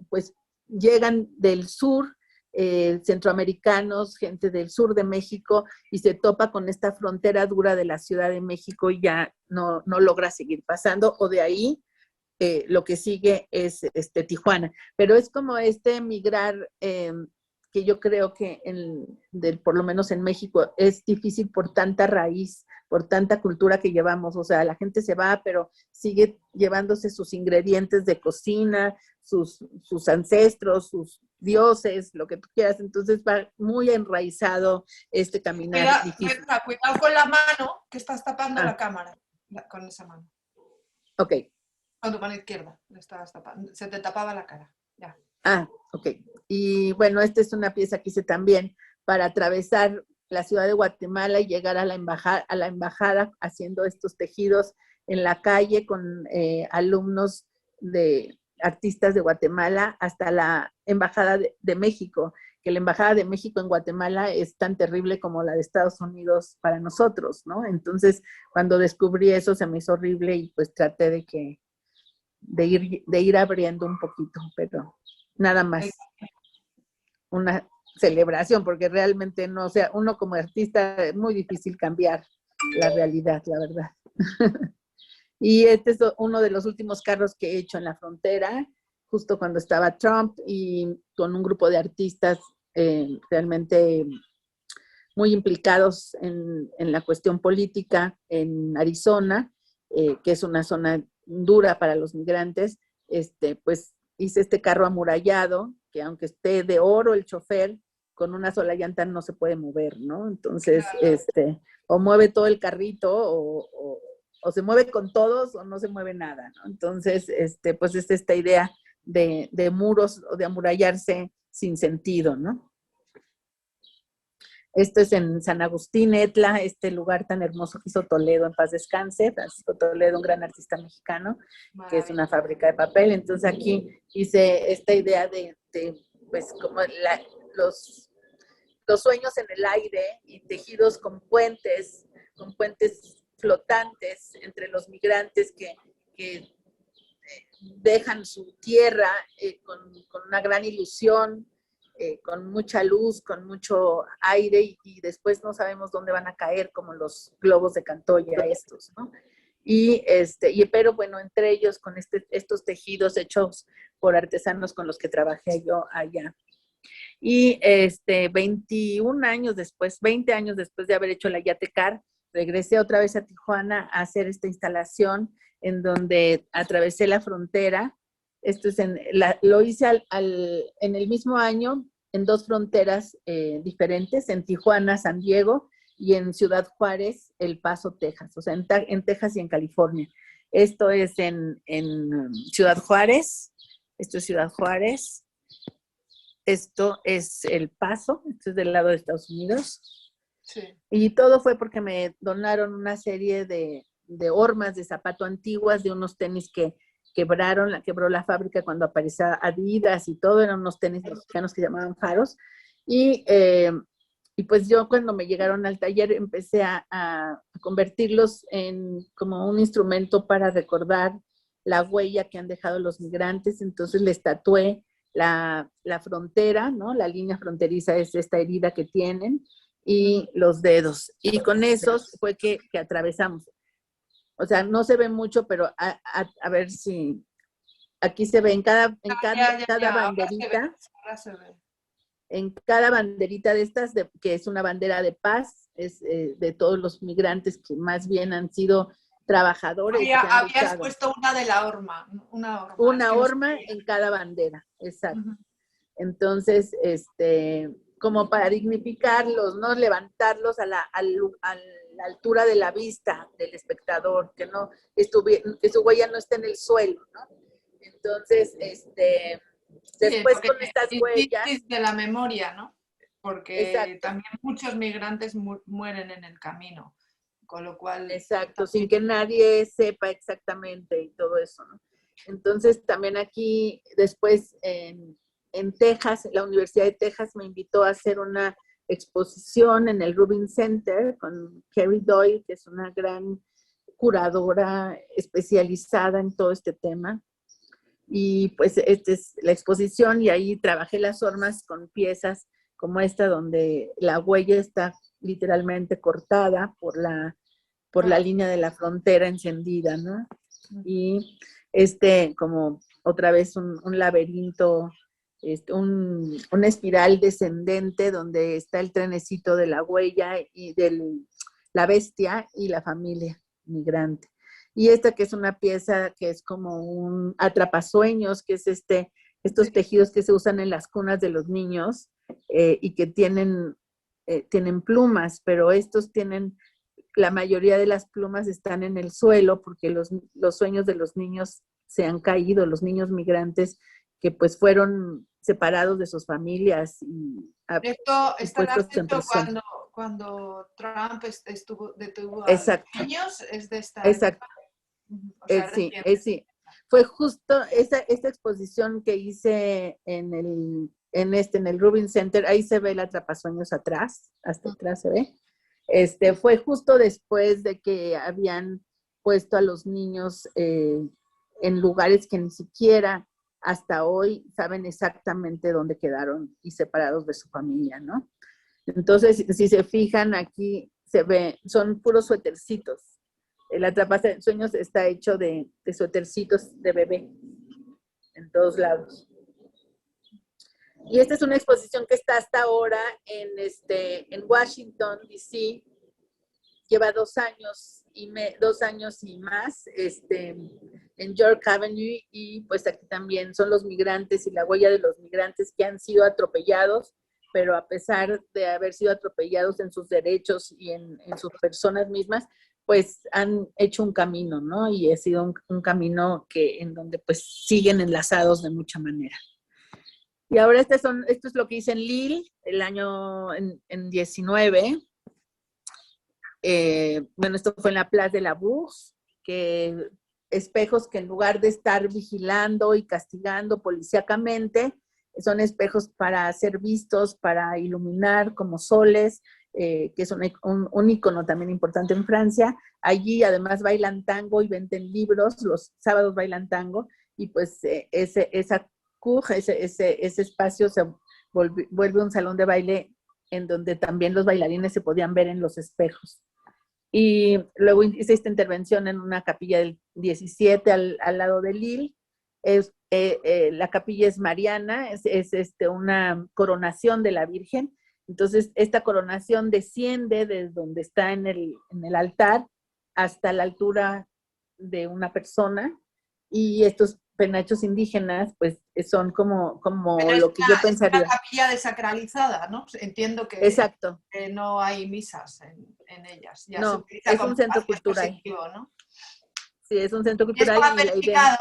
pues llegan del sur, centroamericanos, gente del sur de México, y se topa con esta frontera dura de la Ciudad de México y ya no logra seguir pasando, o de ahí lo que sigue es Tijuana. Pero es como migrar, que yo creo que por lo menos en México es difícil por tanta raíz, por tanta cultura que llevamos. O sea, la gente se va, pero sigue llevándose sus ingredientes de cocina, sus ancestros, sus dioses, lo que tú quieras. Entonces va muy enraizado caminar difícil. Cuidado con la mano, que estás tapando la cámara con esa mano. Ok. Con tu mano izquierda, estabas tapando. Se te tapaba la cara, ya. Ok. Y bueno, esta es una pieza que hice también para atravesar la ciudad de Guatemala y llegar a la embajada haciendo estos tejidos en la calle con alumnos de artistas de Guatemala hasta la embajada de México, que la embajada de México en Guatemala es tan terrible como la de Estados Unidos para nosotros, ¿no? Entonces, cuando descubrí eso se me hizo horrible y pues traté de ir abriendo un poquito, pero nada más. Una celebración, porque realmente no, o sea, uno como artista es muy difícil cambiar la realidad, la verdad. Y este es uno de los últimos carros que he hecho en la frontera. justo cuando estaba Trump y con un grupo de artistas realmente muy implicados en la cuestión política en Arizona, que es una zona dura para los migrantes. Pues hice este carro amurallado, que aunque esté de oro el chofer, con una sola llanta no se puede mover, ¿no? Entonces, o mueve todo el carrito o se mueve con todos o no se mueve nada, ¿no? Entonces, pues es esta idea de muros o de amurallarse sin sentido, ¿no? Esto es en San Agustín, Etla, este lugar tan hermoso que hizo Toledo, en paz descanse, Francisco Toledo, un gran artista mexicano, que es una fábrica de papel. Entonces aquí hice esta idea de pues como los sueños en el aire y tejidos con puentes flotantes entre los migrantes que dejan su tierra con una gran ilusión, con mucha luz, con mucho aire y después no sabemos dónde van a caer como los globos de Cantoya estos, ¿no? Pero bueno, entre ellos con estos tejidos hechos por artesanos con los que trabajé yo allá. Y 21 años después, 20 años después de haber hecho la Yatecar, regresé otra vez a Tijuana a hacer esta instalación en donde atravesé la frontera. Esto es lo hice en el mismo año en dos fronteras diferentes, en Tijuana, San Diego, y en Ciudad Juárez, El Paso, Texas, o sea, en Texas y en California. Esto es en Ciudad Juárez, esto es Ciudad Juárez, esto es El Paso, esto es del lado de Estados Unidos. Sí. Y todo fue porque me donaron una serie de hormas de zapato antiguas de unos tenis que quebró la fábrica cuando aparecía Adidas y todo, eran unos tenis mexicanos que llamaban faros. Y pues yo cuando me llegaron al taller empecé a convertirlos en como un instrumento para recordar la huella que han dejado los migrantes. Entonces les tatué la frontera, ¿no? La línea fronteriza es esta herida que tienen y los dedos. Y con esos fue que atravesamos. O sea, no se ve mucho, pero a ver si aquí se ve en cada banderita. En cada banderita de estas, que es una bandera de paz, es de todos los migrantes que más bien han sido trabajadores. Habías puesto una de la horma. Una horma en cada bandera, exacto. Uh-huh. Entonces, como para dignificarlos, ¿no? Levantarlos a la altura de la vista del espectador, que su huella no esté en el suelo, ¿no? Entonces, después con estas huellas... de la memoria, ¿no? Porque exacto. También muchos migrantes mueren en el camino, con lo cual... Exacto, sin que nadie sepa exactamente y todo eso, ¿no? Entonces, también aquí, después, en Texas, la Universidad de Texas me invitó a hacer una exposición en el Rubin Center con Carrie Doyle, que es una gran curadora especializada en todo este tema. Y pues esta es la exposición y ahí trabajé las hormas con piezas como esta donde la huella está literalmente cortada por la línea de la frontera encendida, ¿no? Y como otra vez un laberinto, una espiral descendente donde está el trenecito de la huella y de la bestia y la familia migrante. Y esta que es una pieza que es como un atrapasueños, que es estos tejidos que se usan en las cunas de los niños y que tienen plumas, pero estos la mayoría de las plumas están en el suelo porque los sueños de los niños se han caído, los niños migrantes que pues fueron separados de sus familias. Y esto estará hecho cuando Trump detuvo a los niños, es de esta... Exacto. O sea, sí. Fue justo esta exposición que hice en el Rubin Center, ahí se ve el atrapasueños atrás, hasta atrás se ve. Fue justo después de que habían puesto a los niños en lugares que ni siquiera hasta hoy saben exactamente dónde quedaron y separados de su familia, ¿no? Entonces, si se fijan aquí, se ve, son puros suétercitos. El atrapasueños está hecho de suétercitos de bebé. todos lados. Y esta es una exposición que está hasta ahora en Washington, D.C., lleva 2 años y más en York Avenue, y pues aquí también son los migrantes y la huella de los migrantes que han sido atropellados, pero a pesar de haber sido atropellados en sus derechos y en sus personas mismas, pues han hecho un camino, ¿no? Y ha sido un camino en donde pues siguen enlazados de mucha manera. Y ahora esto es lo que hice en Lille el año en 19. Bueno, esto fue en la Place de la Bourse, que espejos que en lugar de estar vigilando y castigando policíacamente, son espejos para ser vistos, para iluminar como soles, que es un ícono también importante en Francia. Allí además bailan tango y venden libros, los sábados bailan tango, y pues ese espacio se vuelve un salón de baile en donde también los bailarines se podían ver en los espejos. Y luego hice esta intervención en una capilla del 17 al lado de Lille. La capilla es mariana, es una coronación de la Virgen. Entonces, esta coronación desciende desde donde está en el altar hasta la altura de una persona, y estos penachos indígenas, pues son como Pero lo que yo es una pensaría. capilla desacralizada, ¿no? Entiendo Exacto. que no hay misas en ellas, ya se No, utiliza es como un centro espacio cultural. expositivo, ¿no? Sí, es un centro Y es cultural, y papel la idea...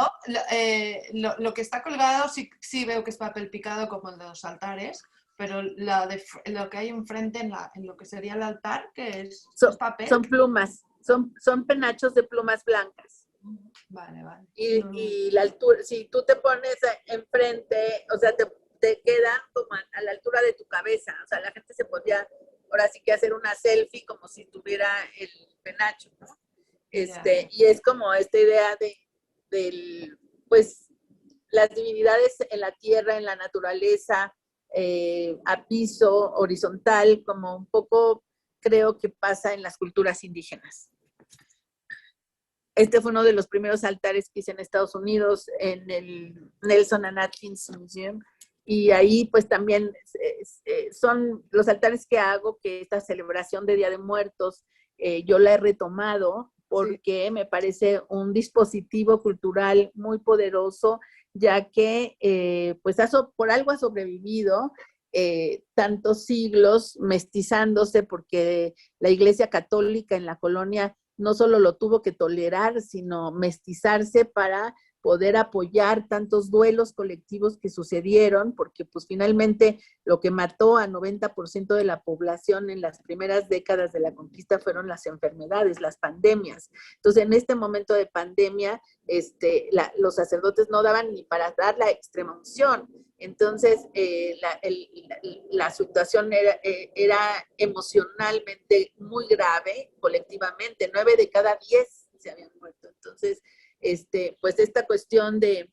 picado, lo que está colgado sí veo que es papel picado como el de los altares, pero lo que hay enfrente en lo que sería el altar, que es papel. Son plumas, son penachos de plumas blancas. Vale, vale. Y la altura, si tú te pones enfrente, o sea, te quedan como a la altura de tu cabeza. O sea, la gente se podía ahora sí que hacer una selfie como si tuviera el penacho, ¿no? Y es como esta idea pues, las divinidades en la tierra, en la naturaleza, a piso, horizontal, como un poco creo que pasa en las culturas indígenas. Este fue uno de los primeros altares que hice en Estados Unidos, en el Nelson and Atkins Museum, y ahí pues también son los altares que hago, que esta celebración de Día de Muertos, yo la he retomado porque me parece un dispositivo cultural muy poderoso, ya que pues por algo ha sobrevivido tantos siglos mestizándose, porque la Iglesia Católica en la colonia no solo lo tuvo que tolerar, sino mestizarse para poder apoyar tantos duelos colectivos que sucedieron, porque pues finalmente lo que mató a 90% de la población en las primeras décadas de la conquista fueron las enfermedades, las pandemias. Entonces, en este momento de pandemia, los sacerdotes no daban ni para dar la extrema unción. Entonces, la situación era emocionalmente muy grave, colectivamente. 9 de cada 10 se habían muerto. Entonces, pues esta cuestión de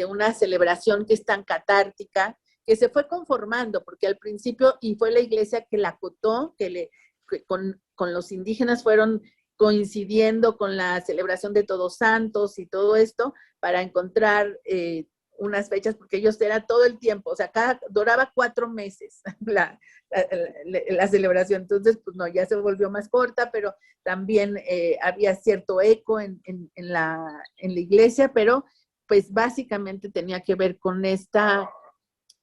una celebración que es tan catártica, que se fue conformando, porque al principio, y fue la iglesia que la acotó, que con los indígenas fueron coincidiendo con la celebración de Todos Santos y todo esto, para encontrar unas fechas, porque ellos eran todo el tiempo, o sea, duraba 4 meses la celebración. Entonces, pues no, ya se volvió más corta, pero también había cierto eco en la iglesia, pero pues básicamente tenía que ver con esta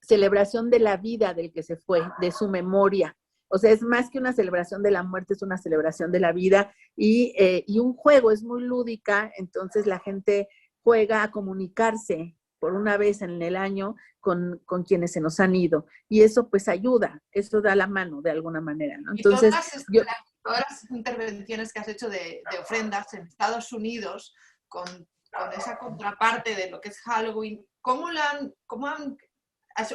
celebración de la vida del que se fue, de su memoria. O sea, es más que una celebración de la muerte, es una celebración de la vida, y un juego, es muy lúdica. Entonces la gente juega a comunicarse por una vez en el año con quienes se nos han ido, y eso pues ayuda, eso da la mano de alguna manera, ¿no? Entonces, todas las intervenciones que has hecho de ofrendas en Estados Unidos con esa contraparte de lo que es Halloween, ¿cómo han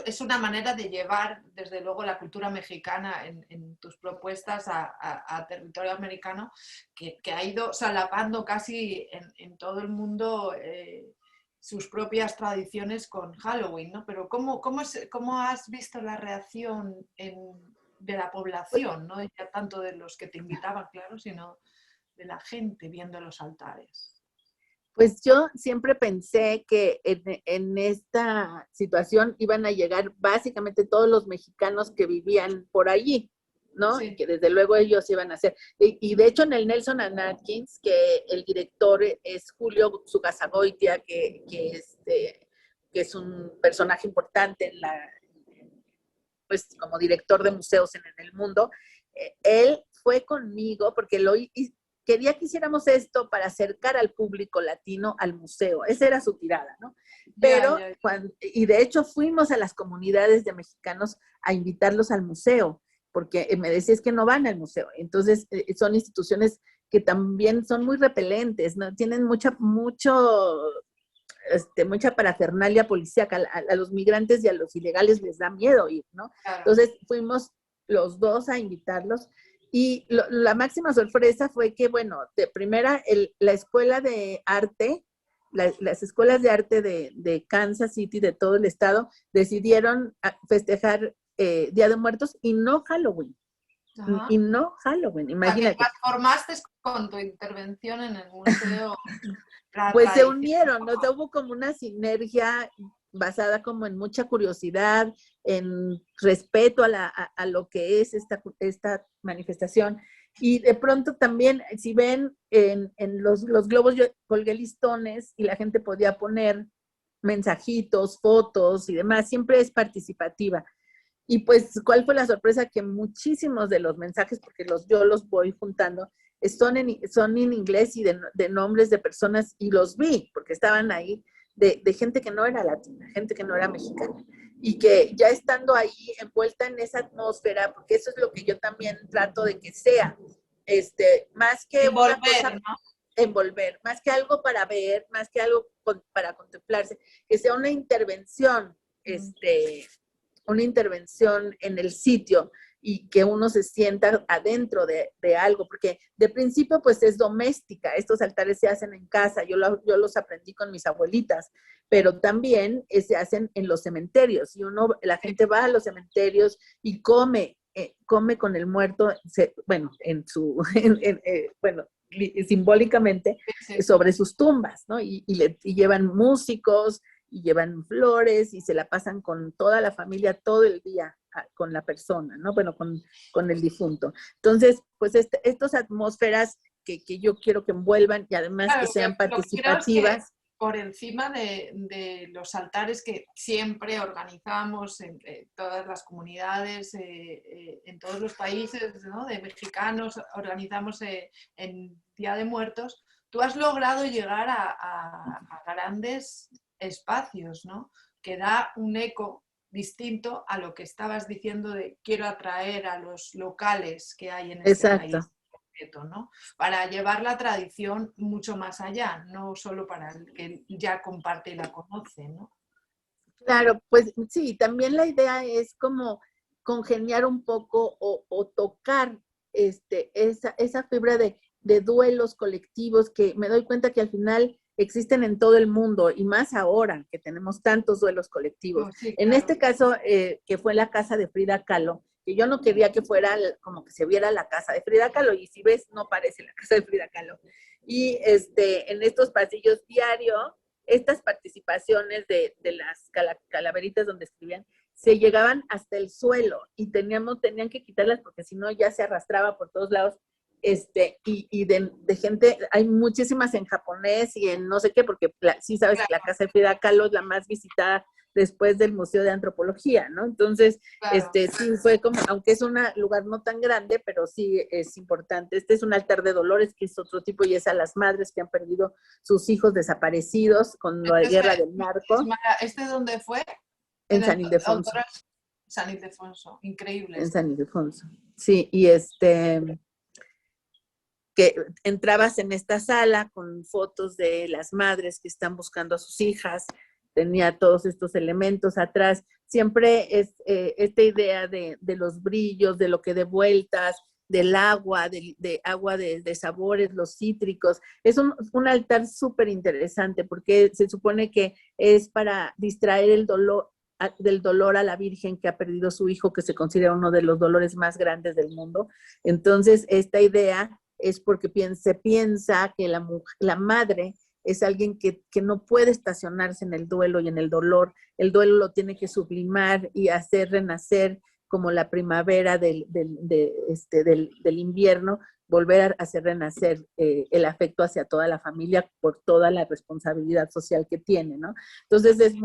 es una manera de llevar, desde luego, la cultura mexicana en tus propuestas a territorio americano, que ha ido solapando casi en todo el mundo sus propias tradiciones con Halloween, ¿no? Pero ¿cómo has visto la reacción de la población, no ya tanto de los que te invitaban, claro, sino de la gente viendo los altares? Pues yo siempre pensé que en esta situación iban a llegar básicamente todos los mexicanos que vivían por allí, ¿no? Sí. Y que desde luego ellos iban a hacer. Y de hecho en el Nelson and Atkins, que el director es Julio Zugazagoitia, que es un personaje importante en pues como director de museos en el mundo, él fue conmigo porque quería que hiciéramos esto para acercar al público latino al museo. Esa era su tirada, ¿no? Pero, y de hecho fuimos a las comunidades de mexicanos a invitarlos al museo, porque me decía, es que no van al museo. Entonces, son instituciones que también son muy repelentes, ¿no? Tienen mucha parafernalia policíaca. A los migrantes y a los ilegales les da miedo ir, ¿no? Claro. Entonces fuimos los dos a invitarlos y la máxima sorpresa fue que, bueno, de primera, la escuela de arte, las escuelas de arte de Kansas City, de todo el estado, decidieron festejar Día de Muertos y no Halloween. Ajá. Y no Halloween, imagínate. O sea, que transformaste con tu intervención en el museo. Pues se unieron, ¿no? O sea, hubo como una sinergia basada como en mucha curiosidad, en respeto a lo que es esta manifestación. Y de pronto también, si ven en los globos, yo colgué listones y la gente podía poner mensajitos, fotos y demás, siempre es participativa. Y pues, ¿cuál fue la sorpresa? Que muchísimos de los mensajes, porque yo los voy juntando, son en inglés y de nombres de personas, y los vi, porque estaban ahí, de gente que no era latina, gente que no era mexicana, y que ya estando ahí envuelta en esa atmósfera, porque eso es lo que yo también trato de que sea, más que envolver, una cosa, ¿no? Envolver, más que algo para ver, más que algo para contemplarse, que sea una intervención, una intervención en el sitio y que uno se sienta adentro de algo, porque de principio pues es doméstica, estos altares se hacen en casa, yo los aprendí con mis abuelitas, pero también se hacen en los cementerios, y la gente va a los cementerios y come con el muerto, bueno, simbólicamente, sobre sus tumbas, ¿no? Y llevan músicos, y llevan flores y se la pasan con toda la familia todo el día con la persona, ¿no? Bueno, con el difunto. Entonces, pues estas atmósferas que yo quiero que envuelvan y además que sean participativas. Por encima de los altares que siempre organizamos en todas las comunidades, en todos los países, ¿no? De mexicanos, organizamos en Día de Muertos, tú has logrado llegar a grandes espacios, ¿no? Que da un eco distinto a lo que estabas diciendo de quiero atraer a los locales que hay en este país, ¿no? Para llevar la tradición mucho más allá, no solo para el que ya comparte y la conoce, ¿no? Claro, pues sí, también la idea es como congeniar un poco o tocar esa fibra de duelos colectivos, que me doy cuenta que al final existen en todo el mundo, y más ahora que tenemos tantos duelos colectivos. Oh, sí, claro. En este caso, que fue la casa de Frida Kahlo, que yo no quería que fuera como que se viera la casa de Frida Kahlo, y si ves, no parece la casa de Frida Kahlo. Y en estos pasillos diarios, estas participaciones de las calaveritas donde escribían, se llegaban hasta el suelo, y tenían que quitarlas porque si no ya se arrastraba por todos lados. Y de gente, hay muchísimas en japonés y en no sé qué, porque sí sabes que la casa de Frida Kahlo es la más visitada después del Museo de Antropología, ¿no? Entonces, claro. Sí fue como, aunque es un lugar no tan grande, pero sí es importante. Este es un altar de dolores, que es otro tipo, y es a las madres que han perdido sus hijos desaparecidos con la guerra del narco. ¿Este dónde fue? En San Ildefonso. San Ildefonso, increíble. En San Ildefonso, sí, y que entrabas en esta sala con fotos de las madres que están buscando a sus hijas, tenía todos estos elementos atrás, siempre es esta idea de los brillos, de lo que de vueltas, del agua, de agua de sabores, los cítricos. Es un altar súper interesante, porque se supone que es para distraer del dolor a la Virgen que ha perdido su hijo, que se considera uno de los dolores más grandes del mundo. Entonces, esta idea es porque se piensa que la madre es alguien que no puede estacionarse en el duelo y en el dolor. El duelo lo tiene que sublimar y hacer renacer como la primavera del invierno, volver a hacer renacer el afecto hacia toda la familia por toda la responsabilidad social que tiene, ¿no? Entonces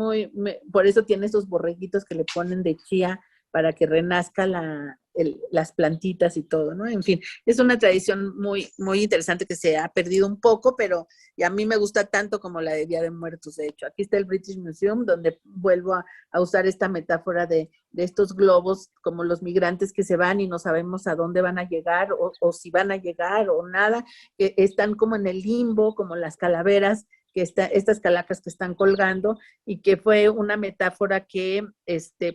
por eso tiene esos borreguitos que le ponen de chía para que renazca las plantitas y todo, ¿no? En fin, es una tradición muy, muy interesante que se ha perdido un poco, pero y a mí me gusta tanto como la de Día de Muertos, de hecho. Aquí está el British Museum, donde vuelvo a usar esta metáfora de estos globos, como los migrantes que se van y no sabemos a dónde van a llegar, o si van a llegar o nada, que están como en el limbo, como las calaveras, estas calacas que están colgando, y que fue una metáfora que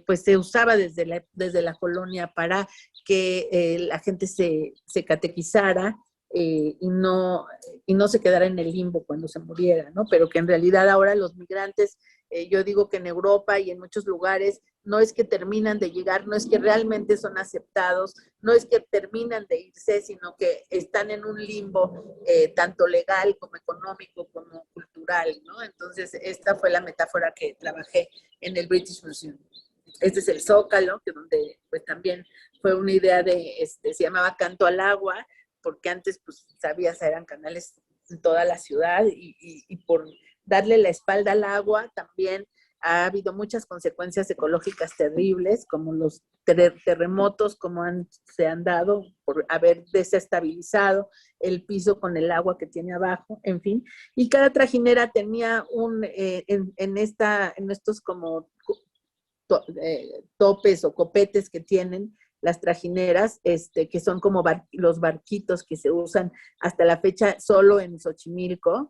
pues se usaba desde la colonia para que la gente se catequizara y no se quedara en el limbo cuando se muriera, ¿no? Pero que en realidad ahora los migrantes, yo digo que en Europa y en muchos lugares, no es que terminan de llegar, no es que realmente son aceptados, no es que terminan de irse, sino que están en un limbo tanto legal como económico como cultural, ¿no? Entonces, esta fue la metáfora que trabajé en el British Museum. Este es el Zócalo, que donde pues también fue una idea se llamaba Canto al Agua, porque antes pues sabías, eran canales en toda la ciudad y por darle la espalda al agua también ha habido muchas consecuencias ecológicas terribles, como los terremotos, como se han dado por haber desestabilizado el piso con el agua que tiene abajo, en fin. Y cada trajinera tenía en estos como topes o copetes que tienen las trajineras, que son como los barquitos que se usan hasta la fecha solo en Xochimilco,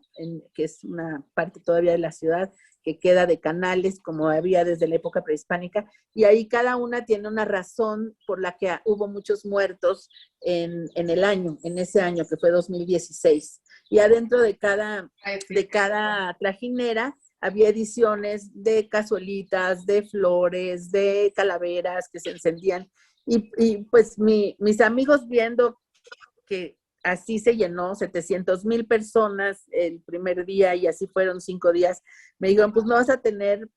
que es una parte todavía de la ciudad, que queda de canales, como había desde la época prehispánica, y ahí cada una tiene una razón por la que hubo muchos muertos en ese año, que fue 2016. Y adentro de cada trajinera había ediciones de cazuelitas, de flores, de calaveras que se encendían. Y pues mis amigos, viendo que así se llenó 700,000 personas el primer día y así fueron 5 días, me dijeron, pues no vas a tener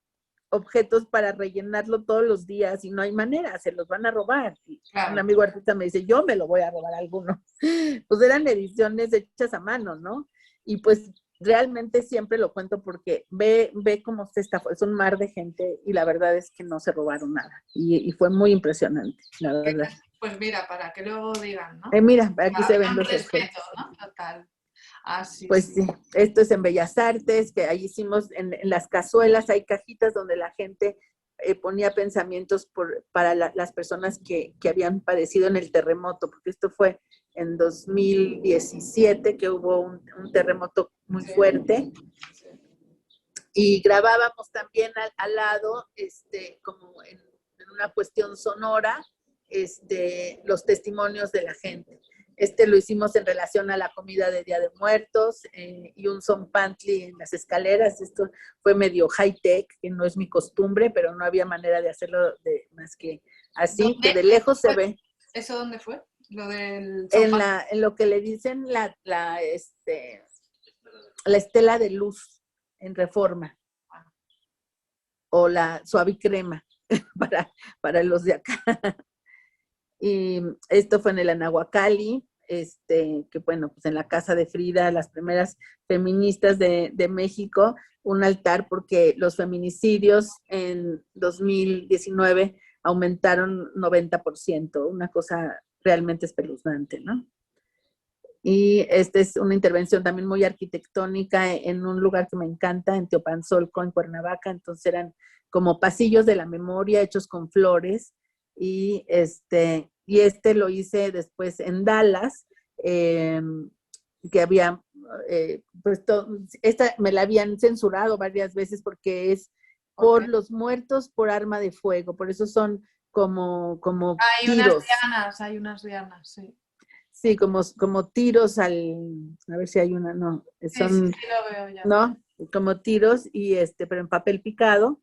objetos para rellenarlo todos los días y no hay manera, se los van a robar. Y claro, un amigo artista me dice, yo me lo voy a robar a alguno. Pues eran ediciones hechas a mano, ¿no? Y pues realmente siempre lo cuento porque ve cómo es un mar de gente y la verdad es que no se robaron nada. Y fue muy impresionante, la verdad. Pues mira, para que luego digan, ¿no? Mira, aquí se ven los respeto, ¿no? Total. Sí, pues sí, esto es en Bellas Artes, que ahí hicimos en las cazuelas, hay cajitas donde la gente ponía pensamientos para las personas que habían padecido en el terremoto, porque esto fue en 2017 que hubo un terremoto muy fuerte. Y grabábamos también al lado, como en una cuestión sonora, los testimonios de la gente. Lo hicimos en relación a la comida de Día de Muertos y un zompantli en las escaleras. Esto fue medio high-tech, que no es mi costumbre, pero no había manera de hacerlo más que así, que de lejos se ve. ¿Eso dónde fue? Lo del en lo que le dicen la estela de luz en Reforma, o la suavicrema para los de acá. Y esto fue en el Anahuacalli, que bueno, pues en la casa de Frida, las primeras feministas de México, un altar porque los feminicidios en 2019 aumentaron 90%, una cosa realmente espeluznante, ¿no? Y esta es una intervención también muy arquitectónica en un lugar que me encanta, en Teopanzolco, en Cuernavaca. Entonces eran como pasillos de la memoria hechos con flores. Y lo hice después en Dallas, que había, pues esta me la habían censurado varias veces porque es por los muertos por arma de fuego, por eso son como tiros. Hay unas dianas, sí. Sí, como tiros a ver si hay una, no, son, sí, lo veo ya. ¿no? Como tiros pero en papel picado.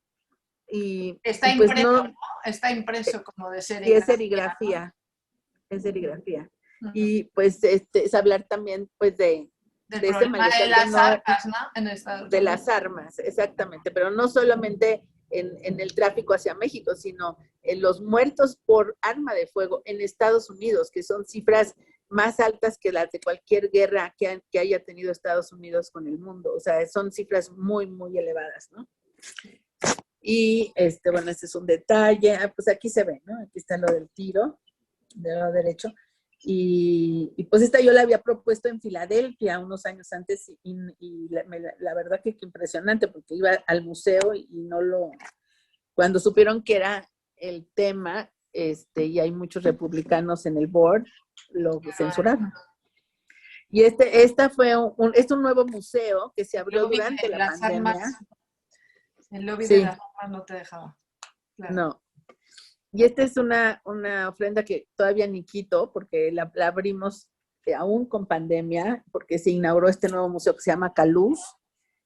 Y está pues impreso, ¿no? Está impreso como de serigrafía. Y es serigrafía, ¿no? Es serigrafía. Y pues es hablar también pues de Del de ese problema de malestar las no, armas, ¿no? En Estados de Unidos. las armas, exactamente, pero no solamente en el tráfico hacia México, sino en los muertos por arma de fuego en Estados Unidos, que son cifras más altas que las de cualquier guerra que haya tenido Estados Unidos con el mundo. O sea, son cifras muy, muy elevadas, ¿no? Y, bueno, este es un detalle. Pues aquí se ve, ¿no? Aquí está lo del tiro, del lado derecho. Y pues esta yo la había propuesto en Filadelfia unos años antes y la verdad que impresionante, porque iba al museo y no lo... Cuando supieron que era el tema, y hay muchos republicanos en el board, lo censuraron. Y es un nuevo museo que se abrió durante la pandemia. El lobby de Sí, las armas no te dejaba. Claro. no. Y esta es una ofrenda que todavía ni quito, porque la abrimos aún con pandemia, porque se inauguró este nuevo museo que se llama Caluz,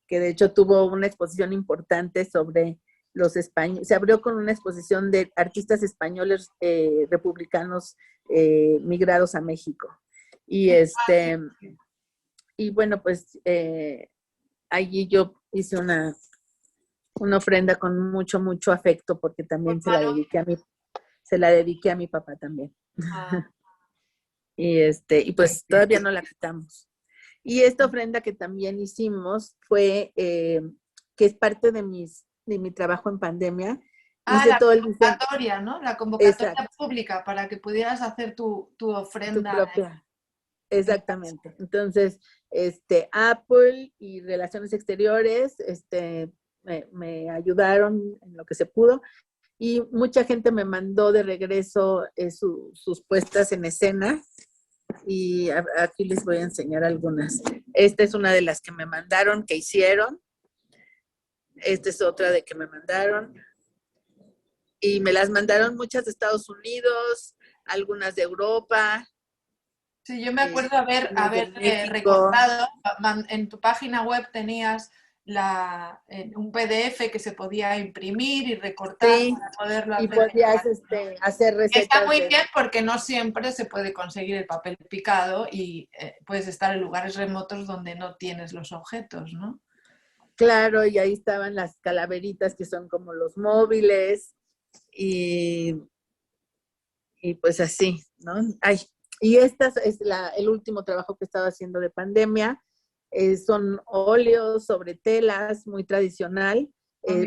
que de hecho tuvo una exposición importante sobre los españoles. Se abrió con una exposición de artistas españoles republicanos migrados a México. Y y bueno, pues allí yo hice una ofrenda con mucho, mucho afecto, porque también se la dediqué a mi papá también. Ah. Y pues todavía no la quitamos. Y esta ofrenda que también hicimos fue, que es parte de mi trabajo en pandemia. Hice La todo el convocatoria, ¿no? La convocatoria Exacto, pública para que pudieras hacer tu tu ofrenda. propia. Exactamente. Entonces, Apple y Relaciones Exteriores, me ayudaron en lo que se pudo. Y mucha gente me mandó de regreso sus puestas en escena. Y aquí les voy a enseñar algunas. Esta es una de las que me mandaron, que hicieron. Esta es otra de que me mandaron. Y me las mandaron muchas de Estados Unidos, algunas de Europa. Sí, yo me acuerdo haber México. recortado, en tu página web tenías un PDF que se podía imprimir y recortar Sí, para poderlo y hacer. podías hacer Está recetas muy bien porque no siempre se puede conseguir el papel picado y puedes estar en lugares remotos donde no tienes los objetos, ¿no? Claro, y ahí estaban las calaveritas que son como los móviles y pues así, ¿no? Ay, y esta es el último trabajo que he estado haciendo de pandemia. Son óleos sobre telas, muy tradicional,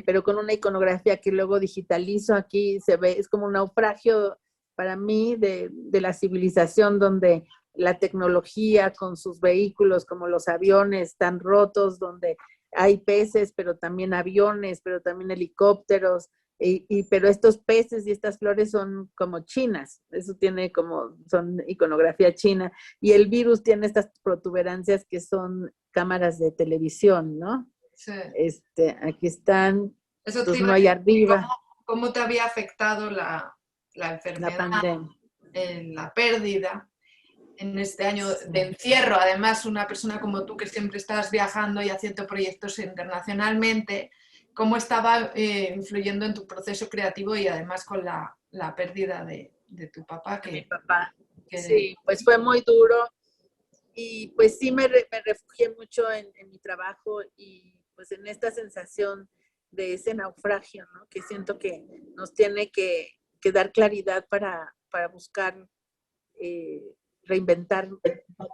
pero con una iconografía que luego digitalizo. Aquí se ve, es como un naufragio para mí de la civilización, donde la tecnología con sus vehículos como los aviones están rotos, donde hay peces, pero también aviones, pero también helicópteros, pero estos peces y estas flores son como chinas, eso son iconografía china, y el virus tiene estas protuberancias que son cámaras de televisión, ¿no? Sí. Aquí están, Eso pues no hay arriba. ¿Cómo te había afectado la enfermedad, la pandemia, la pérdida en este año de encierro? Además, una persona como tú que siempre estás viajando y haciendo proyectos internacionalmente, ¿cómo estaba influyendo en tu proceso creativo y además con la pérdida de tu papá? mi papá. Sí, pues fue muy duro y pues sí me refugié mucho en mi trabajo y pues en esta sensación de ese naufragio, ¿no? Que siento que nos tiene que dar claridad para buscar reinventar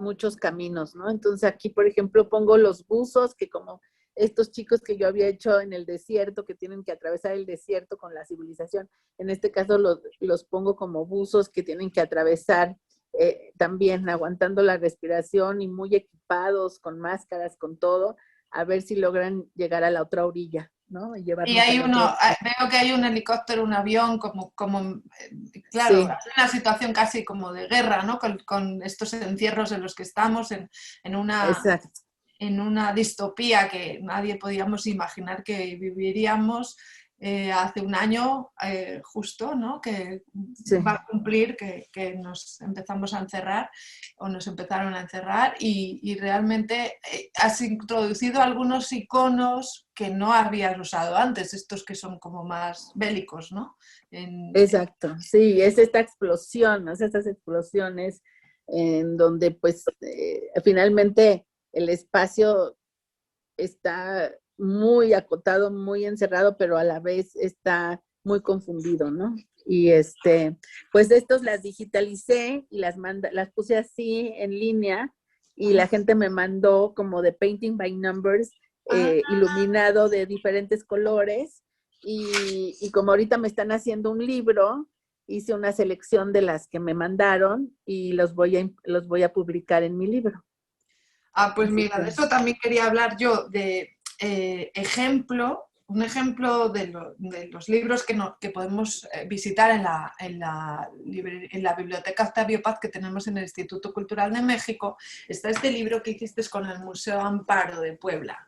muchos caminos, ¿no? Entonces aquí, por ejemplo, pongo los buzos, que como estos chicos que yo había hecho en el desierto, que tienen que atravesar el desierto con la civilización, en este caso los pongo como buzos que tienen que atravesar también aguantando la respiración y muy equipados, con máscaras, con todo, a ver si logran llegar a la otra orilla, ¿no? Y hay veo que hay un helicóptero, un avión, claro, sí. es una situación casi como de guerra, ¿no? Con estos encierros en los que estamos, en una distopía que nadie podíamos imaginar que viviríamos hace un año justo, ¿no? Que Sí. va a cumplir, que nos empezamos a encerrar o nos empezaron a encerrar y realmente has introducido algunos iconos que no habías usado antes, estos que son como más bélicos, ¿no? Exacto, sí, es esta explosión, ¿no? Es estas explosiones en donde pues finalmente el espacio está muy acotado, muy encerrado, pero a la vez está muy confundido, ¿no? Y pues estos las digitalicé y las puse así en línea y la gente me mandó como de painting by numbers, iluminado de diferentes colores y como ahorita me están haciendo un libro, hice una selección de las que me mandaron y los voy a publicar en mi libro. Pues mira, de eso también quería hablar yo, de un ejemplo de los libros que podemos visitar en la Biblioteca Octavio Paz que tenemos en el Instituto Cultural de México. Está este libro que hiciste con el Museo Amparo de Puebla,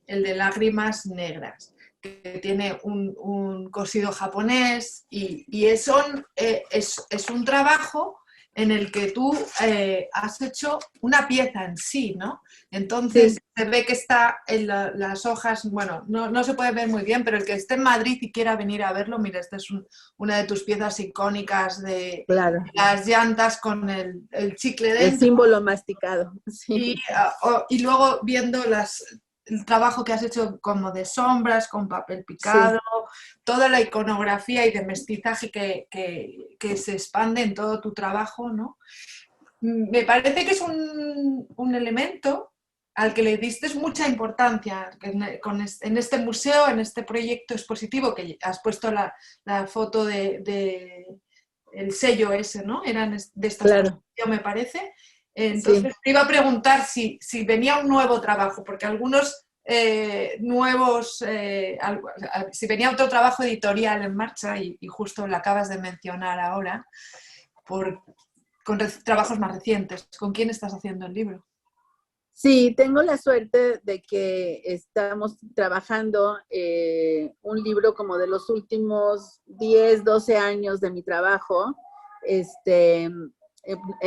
el de Lágrimas Negras, que tiene un cosido japonés y es un trabajo en el que tú has hecho una pieza en sí, ¿no? Entonces Sí. se ve que está en las hojas, bueno, no se puede ver muy bien, pero el que esté en Madrid y quiera venir a verlo, mira, esta es una de tus piezas icónicas de Claro. las llantas con el chicle dentro. El símbolo masticado. Sí. Y luego viendo el trabajo que has hecho como de sombras, con papel picado, sí, toda la iconografía y de mestizaje que se expande en todo tu trabajo, ¿no? Me parece que es un elemento al que le diste mucha importancia en este museo, en este proyecto expositivo, que has puesto la foto de el sello ese, ¿no? Eran de esta exposición, me parece. Entonces te iba a preguntar si venía un nuevo trabajo, porque algunos si venía otro trabajo editorial en marcha y justo lo acabas de mencionar ahora, con trabajos más recientes. ¿Con quién estás haciendo el libro? Sí, tengo la suerte de que estamos trabajando un libro como de los últimos 10, 12 años de mi trabajo.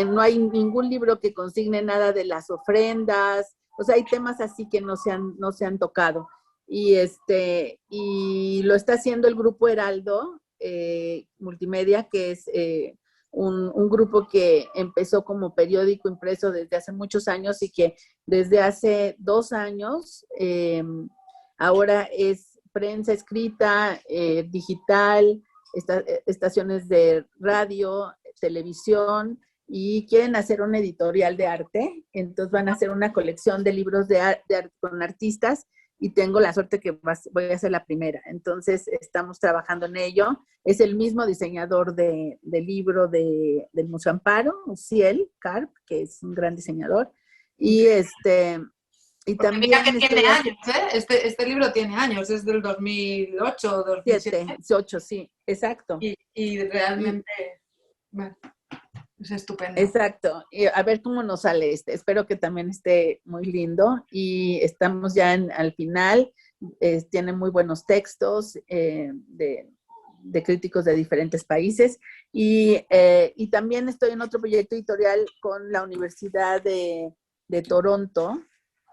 No hay ningún libro que consigne nada de las ofrendas, o sea, hay temas así que no se han tocado. Y lo está haciendo el Grupo Heraldo Multimedia, que es un grupo que empezó como periódico impreso desde hace muchos años y que desde hace 2 años ahora es prensa escrita, digital, estaciones de radio, televisión, y quieren hacer un editorial de arte. Entonces van a hacer una colección de libros de arte con artistas y tengo la suerte que voy a ser la primera. Entonces estamos trabajando en ello. Es el mismo diseñador del libro del Museo Amparo, Ciel Carp, que es un gran diseñador. Y y porque también mira que tiene años, ¿eh? Este libro tiene años, es del 2008 o 2007. 8, sí, exacto. Y realmente, bueno, es estupendo. Exacto. Y a ver cómo nos sale este. Espero que también esté muy lindo. Y estamos ya al final. Tiene muy buenos textos de críticos de diferentes países. Y también estoy en otro proyecto editorial con la Universidad de Toronto,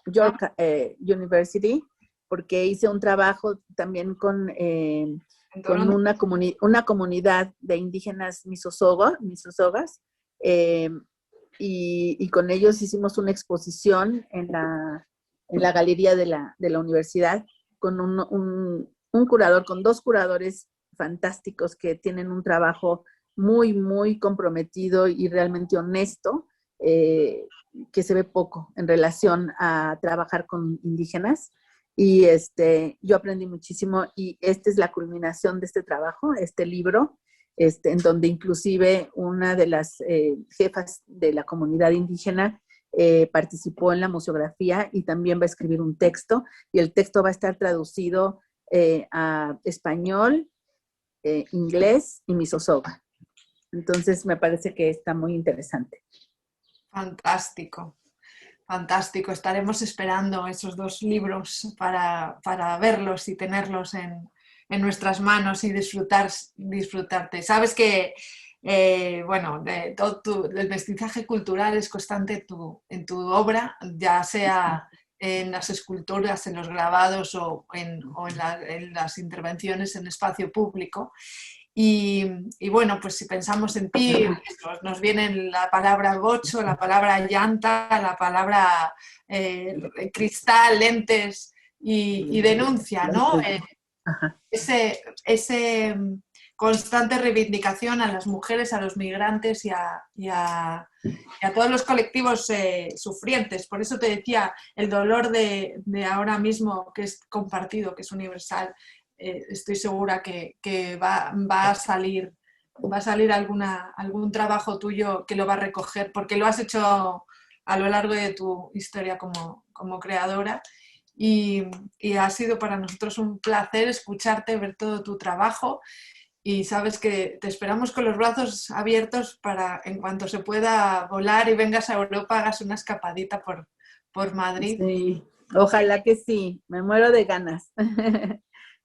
York University, porque hice un trabajo también con una comunidad de indígenas misosogas, y con ellos hicimos una exposición en la galería de la universidad con un curador, con 2 curadores fantásticos que tienen un trabajo muy, muy comprometido y realmente honesto, que se ve poco en relación a trabajar con indígenas. Y yo aprendí muchísimo y esta es la culminación de este trabajo, este libro, en donde inclusive una de las jefas de la comunidad indígena participó en la museografía y también va a escribir un texto, y el texto va a estar traducido a español, inglés y misosoga. Entonces me parece que está muy interesante. Fantástico. Fantástico, estaremos esperando esos 2 libros para verlos y tenerlos en nuestras manos y disfrutarte. Sabes que, bueno, el mestizaje cultural es constante en tu obra, ya sea en las esculturas, en los grabados o en las intervenciones en espacio público. Y bueno, pues si pensamos en ti, nos vienen la palabra gocho, la palabra llanta, la palabra cristal, lentes y denuncia, ¿no? Ese constante reivindicación a las mujeres, a los migrantes y a todos los colectivos sufrientes. Por eso te decía, el dolor de ahora mismo, que es compartido, que es universal, estoy segura que va a salir algún trabajo tuyo que lo va a recoger, porque lo has hecho a lo largo de tu historia como creadora. Y ha sido para nosotros un placer escucharte, ver todo tu trabajo, y sabes que te esperamos con los brazos abiertos para, en cuanto se pueda volar y vengas a Europa, hagas una escapadita por Madrid. Sí, ojalá que sí, me muero de ganas.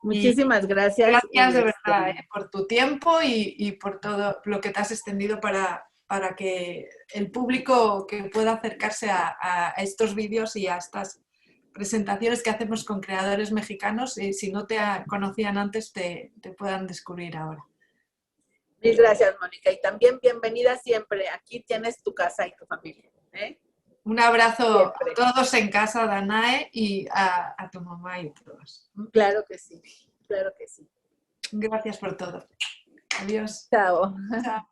Muchísimas gracias. Gracias de verdad por tu tiempo y por todo lo que te has extendido para que el público que pueda acercarse a estos vídeos y a estas presentaciones que hacemos con creadores mexicanos, y si no te conocían antes, te puedan descubrir ahora. Mil gracias, Mónica. Y también bienvenida siempre. Aquí tienes tu casa y tu familia. Un abrazo siempre a todos en casa, Danae, y a tu mamá y a todos. Claro que sí, claro que sí. Gracias por todo. Adiós. Chao. Chao.